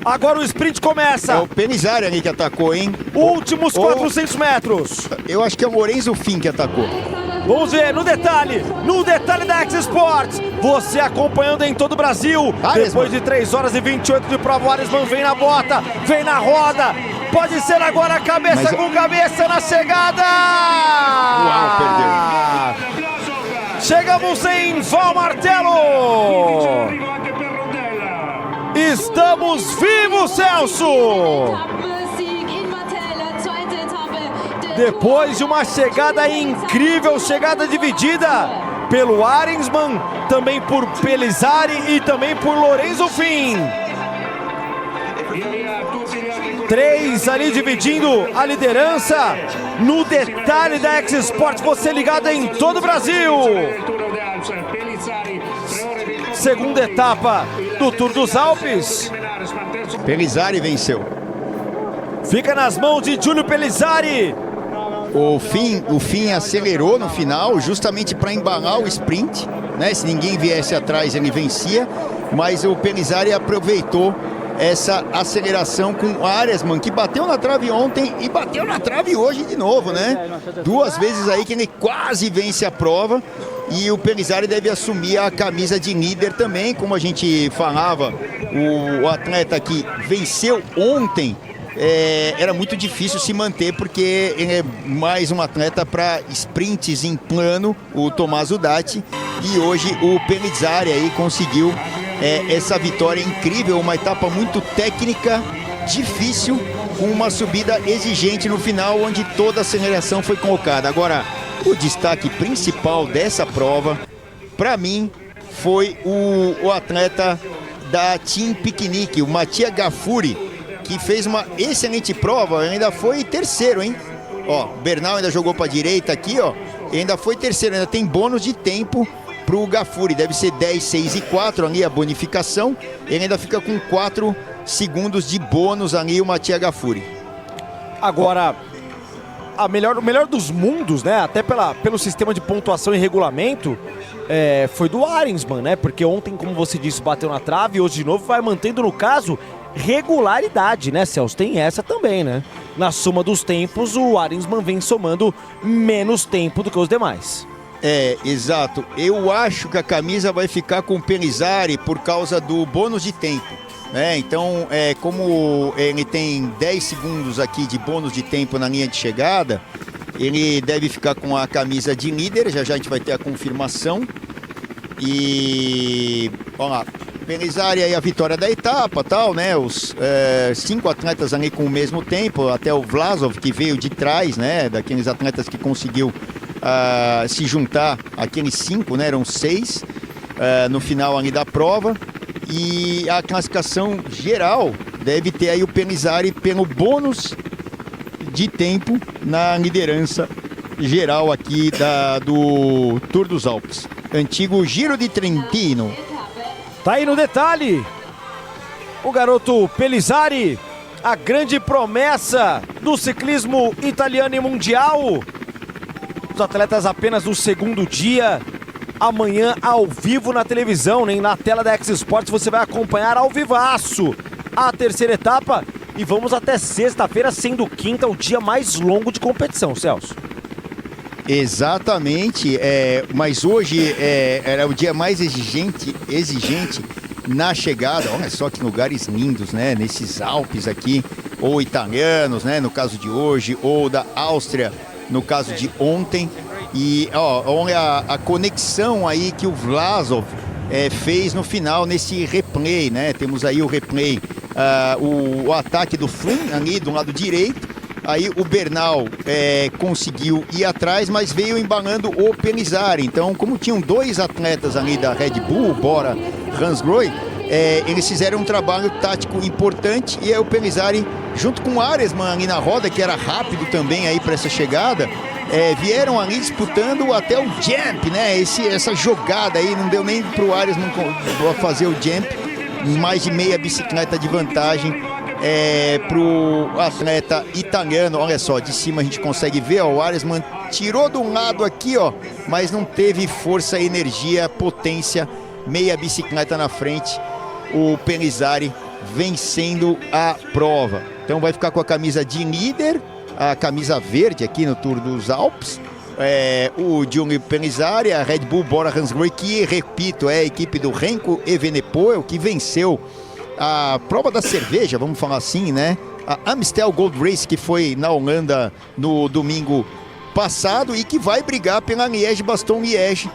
Agora o sprint começa. É o Pellizzari ali que atacou, hein? Últimos 400 metros. Eu acho que é o Lorenzo Finn que atacou. Vamos ver no detalhe da X Sports. Você acompanhando em todo o Brasil. Aresman. Depois de 3 horas e 28 de prova, o Aresman vem na bota, vem na roda. Pode ser agora cabeça com cabeça na chegada. Uau, perdeu. Chegamos em Valmartello. Estamos vivos, Celso! Depois de uma chegada incrível, chegada dividida pelo Aresman, também por Pellizzari e também por Lorenzo Finn. 3 ali dividindo a liderança. No detalhe da X Sports, você ligado em todo o Brasil. Segunda etapa do Tour dos Alpes. Pellizzari venceu. Fica nas mãos de Giulio Pellizzari. O Finn acelerou no final, justamente para embalar o sprint, né? Se ninguém viesse atrás, ele vencia. Mas o Pellizzari aproveitou essa aceleração com o Aresman, que bateu na trave ontem e bateu na trave hoje de novo, né? 2 vezes aí que ele quase vence a prova. E o Pellizzari deve assumir a camisa de líder também, como a gente falava. O atleta que venceu ontem, era muito difícil se manter, porque ele é mais um atleta para sprints em plano, o Tomaso Dati. E hoje o Pellizzari aí conseguiu essa vitória incrível, uma etapa muito técnica, difícil, com uma subida exigente no final, onde toda a aceleração foi colocada. Agora, o destaque principal dessa prova, para mim, foi o atleta da Team Piquenique, o Mattia Gafuri, que fez uma excelente prova, ainda foi terceiro, hein? Ó, o Bernal ainda jogou para a direita aqui, ó. E ainda foi terceiro, ainda tem bônus de tempo pro Gafuri. Deve ser 10, 6 e 4 ali a bonificação. Ele ainda fica com 4 segundos de bônus ali o Mattia Gafuri. Agora, o melhor dos mundos, né? Até pelo sistema de pontuação e regulamento, foi do Arensman, né? Porque ontem, como você disse, bateu na trave e hoje de novo vai mantendo, no caso, regularidade, né, Celso? Tem essa também, né? Na soma dos tempos, o Arensman vem somando menos tempo do que os demais. Exato. Eu acho que a camisa vai ficar com o Pellizzari por causa do bônus de tempo. Então, como ele tem 10 segundos aqui de bônus de tempo na linha de chegada, ele deve ficar com a camisa de líder. Já a gente vai ter a confirmação. E, vamos lá, Pellizzari aí a vitória da etapa, tal, né? Os 5 atletas ali com o mesmo tempo, até o Vlasov que veio de trás, né? Daqueles atletas que conseguiu se juntar, aqueles 5, né? Eram 6 no final ali da prova. E a classificação geral deve ter aí o Pellizzari pelo bônus de tempo na liderança geral aqui do Tour dos Alpes. Antigo Giro de Trentino. Tá aí no detalhe o garoto Pellizzari, a grande promessa do ciclismo italiano e mundial. Os atletas apenas no segundo dia. Amanhã ao vivo na televisão, né? Na tela da X Sports você vai acompanhar ao vivaço a terceira etapa e vamos até sexta-feira, sendo quinta o dia mais longo de competição, Celso. Exatamente, mas hoje era o dia mais exigente na chegada. Olha só que lugares lindos, né? Nesses Alpes aqui, ou italianos, né? No caso de hoje, ou da Áustria, no caso de ontem. E olha a conexão aí que o Vlasov fez no final nesse replay, né? Temos aí o replay, o ataque do Flynn ali do lado direito. Aí o Bernal conseguiu ir atrás, mas veio embalando o Pellizzari. Então, como tinham 2 atletas ali da Red Bull, Bora, Hansgrohe, eles fizeram um trabalho tático importante. E aí o Pellizzari, junto com o Arensman ali na roda, que era rápido também aí para essa chegada, vieram ali disputando até o jump, né? Essa jogada aí, não deu nem pro Arensman fazer o jump, mais de meia bicicleta de vantagem pro atleta italiano. Olha só, de cima a gente consegue ver, ó, o Arensman tirou de um lado aqui, ó, mas não teve força, energia, potência, meia bicicleta na frente. O Pellizzari vencendo a prova. Então vai ficar com a camisa de líder, a camisa verde aqui no Tour dos Alpes. O Giulio Pellizzari, a Red Bull Bora Hansgrohe, que, repito, é a equipe do Renko Evenepoel, que venceu a prova da cerveja, vamos falar assim, né? A Amstel Gold Race, que foi na Holanda no domingo passado e que vai brigar pela Liège-Bastogne-Liège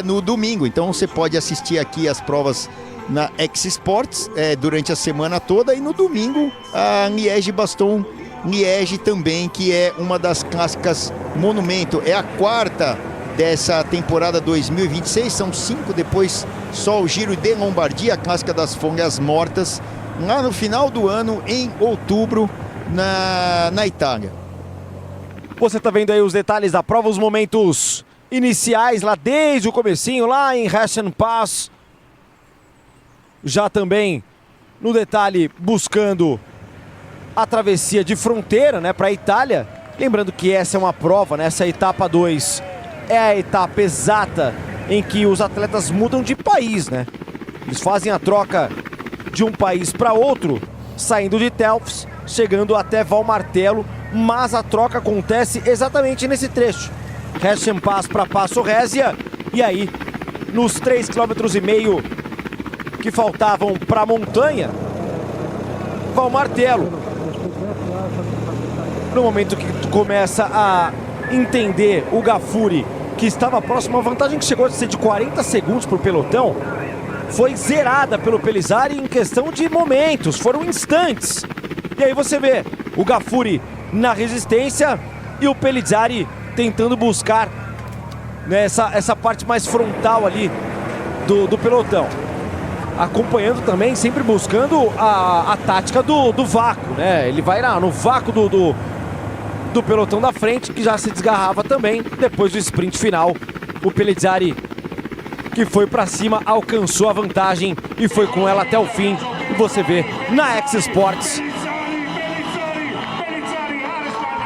no domingo. Então você pode assistir aqui as provas na X Sports durante a semana toda, e no domingo a Liège-Bastogne-Liège também, que é uma das clássicas monumento. É a 4ª dessa temporada 2026, são 5, depois só o Giro de Lombardia, a clássica das Folhas Mortas, lá no final do ano, em outubro, na Itália. Você tá vendo aí os detalhes da prova, os momentos iniciais lá desde o comecinho, lá em Hessian Pass. Já também no detalhe buscando a travessia de fronteira, né, para a Itália. Lembrando que essa é uma prova, né, essa etapa 2 é a etapa exata em que os atletas mudam de país, né? Eles fazem a troca de um país para outro, saindo de Telfs, chegando até Valmartello, mas a troca acontece exatamente nesse trecho. Hessian Pass para Passo Résia, e aí, nos 3,5 km que faltavam para a montanha, Valmartello. No momento que tu começa a entender o Gafuri, que estava próximo, a vantagem que chegou a ser de 40 segundos para o pelotão, foi zerada pelo Pellizzari em questão de momentos, foram instantes. E aí você vê o Gafuri na resistência e o Pellizzari tentando buscar, né, essa parte mais frontal ali do pelotão. Acompanhando também, sempre buscando a tática do vácuo, né? Ele vai lá no vácuo do pelotão da frente, que já se desgarrava também depois do sprint final. O Pellizzari, que foi pra cima, alcançou a vantagem e foi com ela até o fim. E você vê na X Sports,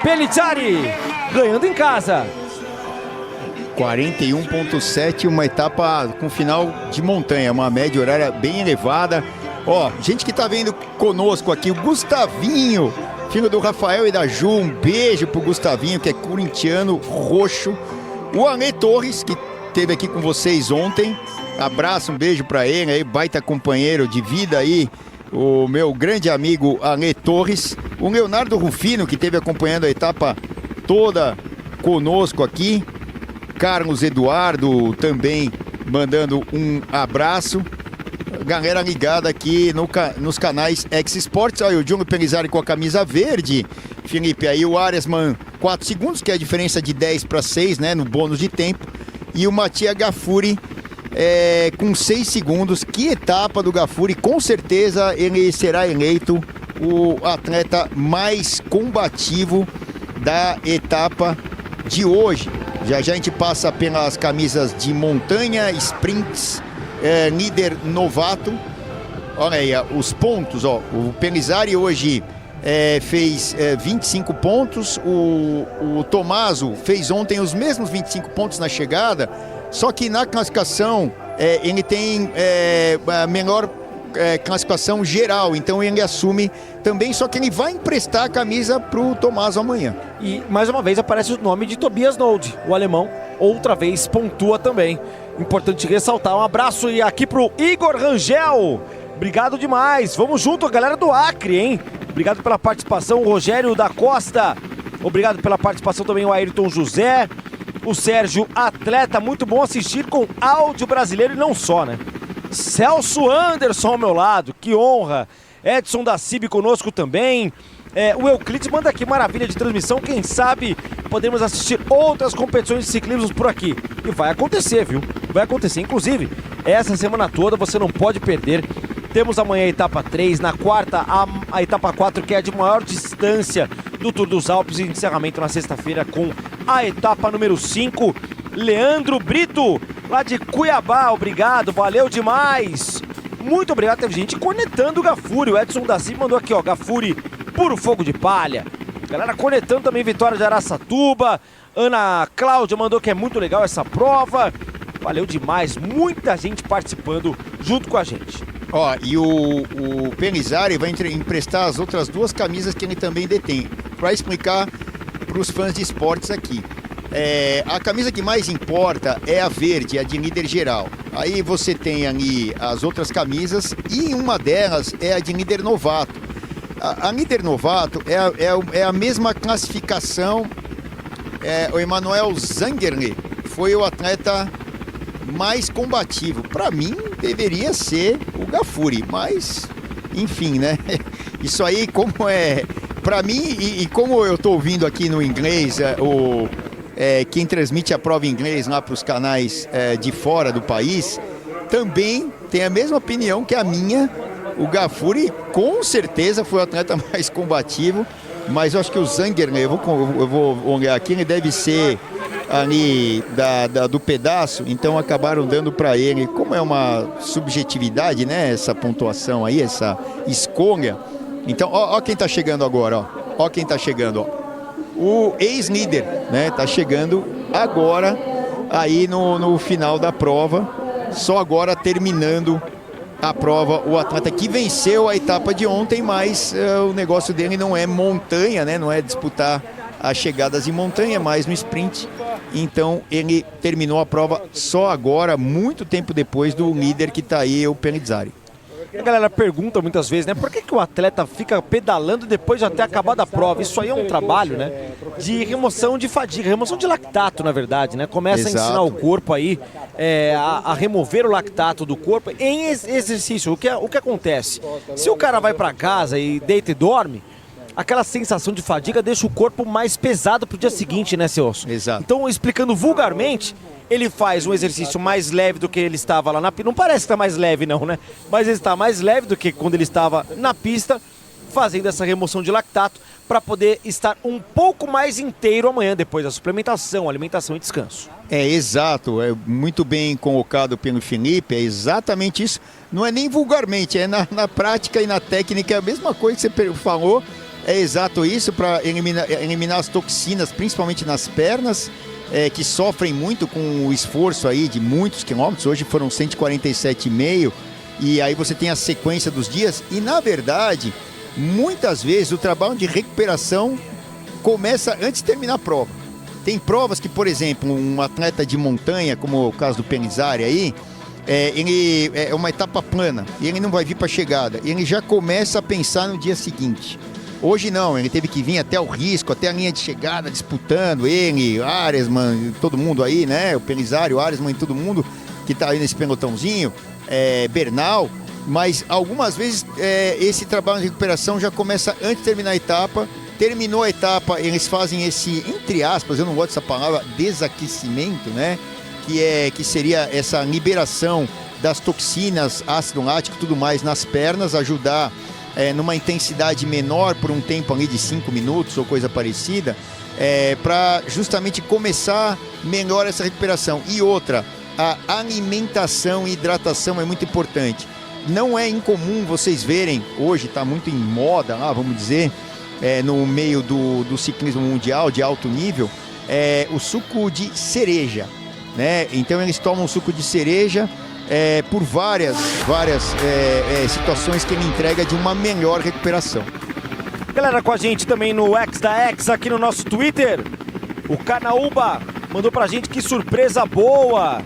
Pellizzari ganhando em casa. 41,7, uma etapa com final de montanha, uma média horária bem elevada. Ó, gente que tá vendo conosco aqui, o Gustavinho, filho do Rafael e da Ju, um beijo pro Gustavinho, que é corintiano roxo. O Alê Torres, que esteve aqui com vocês ontem, abraço, um beijo pra ele aí, baita companheiro de vida aí, o meu grande amigo Alê Torres. O Leonardo Rufino, que esteve acompanhando a etapa toda conosco aqui. Carlos Eduardo também mandando um abraço. Galera ligada aqui nos canais X Sports. Olha o Júnior Pellizzari com a camisa verde. Felipe, aí o Ariasman 4 segundos, que é a diferença de 10 para 6, né, no bônus de tempo. E o Mattia Gafuri com 6 segundos. Que etapa do Gafuri. Com certeza ele será eleito o atleta mais combativo da etapa de hoje. Já a gente passa pelas camisas de montanha, sprints, líder novato. Olha aí os pontos, ó. O Pellizzari hoje fez 25 pontos. O Tommaso fez ontem os mesmos 25 pontos na chegada, só que na classificação ele tem a melhor classificação geral, então ele assume também, só que ele vai emprestar a camisa pro Tommaso amanhã. E mais uma vez aparece o nome de Tobias Nolde, o alemão, outra vez pontua também. Importante ressaltar, um abraço e aqui pro Igor Rangel, obrigado demais, vamos junto, a galera do Acre, hein? Obrigado pela participação, o Rogério da Costa, obrigado pela participação também o Ayrton José, o Sérgio Atleta, muito bom assistir com áudio brasileiro e não só, né? Celso Anderson ao meu lado, que honra. Edson da Cib conosco também. O Euclides manda aqui, maravilha de transmissão. Quem sabe podemos assistir outras competições de ciclismo por aqui. E vai acontecer, viu? Vai acontecer. Inclusive, essa semana toda você não pode perder. Temos amanhã a etapa 3, na quarta a etapa 4, que é a de maior distância do Tour dos Alpes. E encerramento na sexta-feira com a etapa número 5. Leandro Brito, lá de Cuiabá, obrigado, valeu demais. Muito obrigado, teve gente conectando o Gafuri. O Edson da Cib mandou aqui, ó, Gafuri, puro fogo de palha. Galera conectando também Vitória de Araçatuba. Ana Cláudia mandou que é muito legal essa prova. Valeu demais, muita gente participando junto com a gente. Ó, e o Pellizzari vai emprestar as outras duas camisas que ele também detém, para explicar para os fãs de esportes aqui. A camisa que mais importa é a verde, a de líder geral. Aí você tem ali as outras camisas e uma delas é a de líder novato. A líder novato é a mesma classificação. O Emanuel Zangerle foi o atleta mais combativo. Para mim, deveria ser o Gafuri, mas enfim, né? Isso aí, como para mim, e como eu tô ouvindo aqui no inglês, quem transmite a prova em inglês lá para os canais de fora do país, também tem a mesma opinião que a minha. O Gafuri com certeza foi o atleta mais combativo, mas eu acho que o Zangerle, eu vou olhar aqui, ele deve ser ali do pedaço, então acabaram dando para ele, como é uma subjetividade, né, essa pontuação aí, essa escolha. Então, ó quem tá chegando agora, ó quem tá chegando, ó. O ex-líder, né, tá chegando agora aí no final da prova, só agora terminando a prova, o atleta que venceu a etapa de ontem, mas o negócio dele não é montanha, né, não é disputar as chegadas em montanha, mas no sprint. Então ele terminou a prova só agora, muito tempo depois do líder que tá aí, o Pellizzari. A galera pergunta muitas vezes, né? Por que o atleta fica pedalando depois de ter acabado a prova? Isso aí é um trabalho, né? De remoção de fadiga, remoção de lactato, na verdade, né? Começa a ensinar o corpo aí a remover o lactato do corpo em exercício. O que acontece? Se o cara vai para casa e deita e dorme, aquela sensação de fadiga deixa o corpo mais pesado pro dia seguinte, né, Celso? Exato. Então, explicando vulgarmente, ele faz um exercício mais leve do que ele estava lá na pista. Não parece que está mais leve não, né? Mas ele está mais leve do que quando ele estava na pista, fazendo essa remoção de lactato para poder estar um pouco mais inteiro amanhã, depois da suplementação, alimentação e descanso. Exato, é muito bem colocado pelo Felipe, é exatamente isso. Não é nem vulgarmente, é na prática e na técnica, é a mesma coisa que você falou, é exato isso, para eliminar as toxinas, principalmente nas pernas, que sofrem muito com o esforço aí de muitos quilômetros. Hoje foram 147,5, e aí você tem a sequência dos dias, e na verdade, muitas vezes o trabalho de recuperação começa antes de terminar a prova. Tem provas que, por exemplo, um atleta de montanha, como o caso do Pellizzari aí, ele é uma etapa plana e ele não vai vir para a chegada. Ele já começa a pensar no dia seguinte. Hoje não, ele teve que vir até o risco, até a linha de chegada, disputando, ele, Aresman, todo mundo aí, né? O Pellizzari, o Aresman e todo mundo que está aí nesse pelotãozinho, Bernal. Mas algumas vezes esse trabalho de recuperação já começa antes de terminar a etapa. Terminou a etapa, eles fazem esse, entre aspas, eu não gosto dessa palavra, desaquecimento, né? Que seria essa liberação das toxinas, ácido lático e tudo mais nas pernas, ajudar numa intensidade menor por um tempo ali de 5 minutos ou coisa parecida, para justamente começar melhor essa recuperação. E outra, a alimentação e hidratação é muito importante. Não é incomum vocês verem, hoje está muito em moda lá, vamos dizer, no meio do ciclismo mundial de alto nível, o suco de cereja, né? Então eles tomam suco de cereja por várias situações que ele entrega de uma melhor recuperação. Galera, com a gente também no X da X, aqui no nosso Twitter, o Canaúba mandou pra gente que surpresa boa.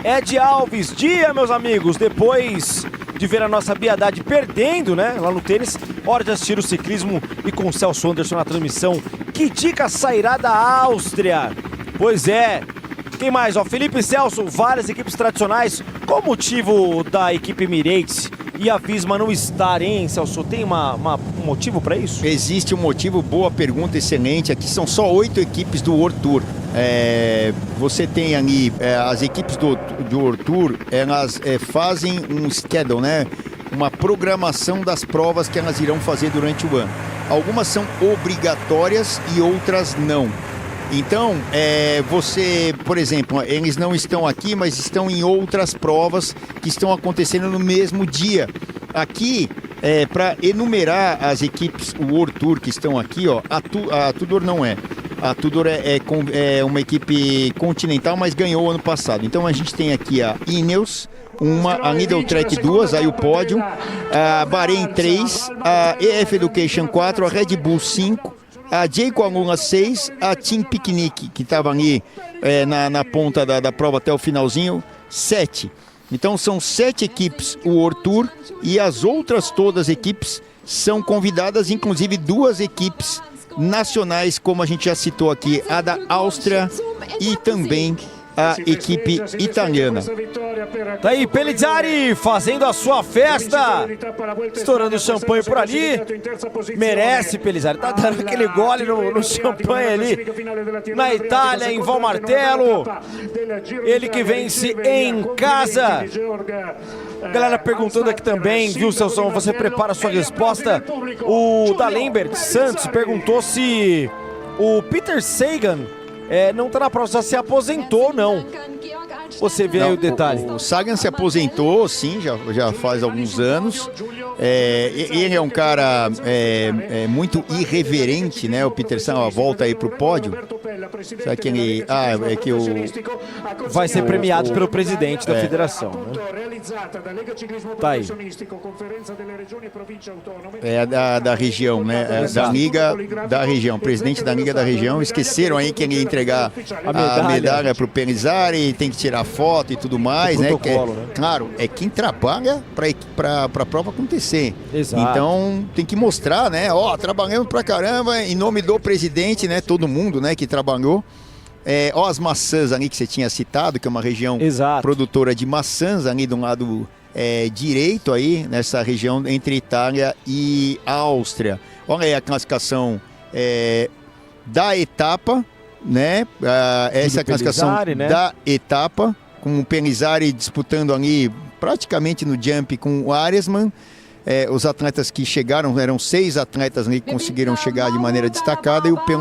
Ed Alves, dia, meus amigos, depois de ver a nossa Biadade perdendo, né, lá no tênis, hora de assistir o ciclismo e com o Celso Anderson na transmissão. Que dica sairá da Áustria? Pois é. Quem mais? Felipe Celso, várias equipes tradicionais. Qual o motivo da equipe Emirates e a Visma não estar, hein, Celso? Tem um motivo para isso? Existe um motivo, boa pergunta, excelente. Aqui são só 8 equipes do World Tour. Você tem ali as equipes do World Tour, elas fazem um schedule, né? Uma programação das provas que elas irão fazer durante o ano. Algumas são obrigatórias e outras não. Então, você, por exemplo, eles não estão aqui, mas estão em outras provas que estão acontecendo no mesmo dia. Aqui, para enumerar as equipes, o World Tour que estão aqui, ó, a Tudor não é. A Tudor é uma equipe continental, mas ganhou ano passado. Então a gente tem aqui a Ineos, a Lidl Trek 2, aí o pódio, a Bahrein 3, a EF Education 4, a Red Bull 5, a Jayco Alula 6, a Team Picnic, que estava ali na ponta da prova até o finalzinho, 7. Então são 7 equipes o World Tour e as outras todas equipes são convidadas, inclusive 2 equipes nacionais, como a gente já citou aqui, a da Áustria e também a equipe italiana. Tá aí, Pellizzari fazendo a sua festa, estourando champanhe por ali. Merece, Pellizzari, tá dando aquele gole no champanhe ali na Itália, em Valmartello. Ele que vence em casa. Galera perguntando aqui também, viu, Celso? Você prepara a sua resposta. O Dalenberg Santos perguntou se o Peter Sagan não tá na prova, já se aposentou ou não. Você vê aí o detalhe. O Sagan se aposentou, sim, já faz alguns anos. Ele é um cara muito irreverente, né? O Peter Sagan volta aí pro pódio. Será que ele... vai ser premiado pelo presidente da federação, né? Tá aí. Da região, né? Da Liga da região, presidente da Liga da região. Esqueceram aí que ele ia entregar a medalha pro Pellizzari, tem que tirar foto e tudo mais, né? Claro, é quem trabalha para a prova acontecer. Exato. Então tem que mostrar, né? Trabalhamos pra caramba em nome do presidente, né? Todo mundo, né? Que trabalhou. As maçãs ali que você tinha citado, que é uma região produtora de maçãs ali do lado direito aí, nessa região entre Itália e Áustria. Olha aí a classificação da etapa, né? Essa é a classificação da etapa, com o Pellizzari disputando ali praticamente no jump com o Aresman. os atletas que chegaram, eram 6 atletas ali que conseguiram chegar de maneira destacada, e o pelotão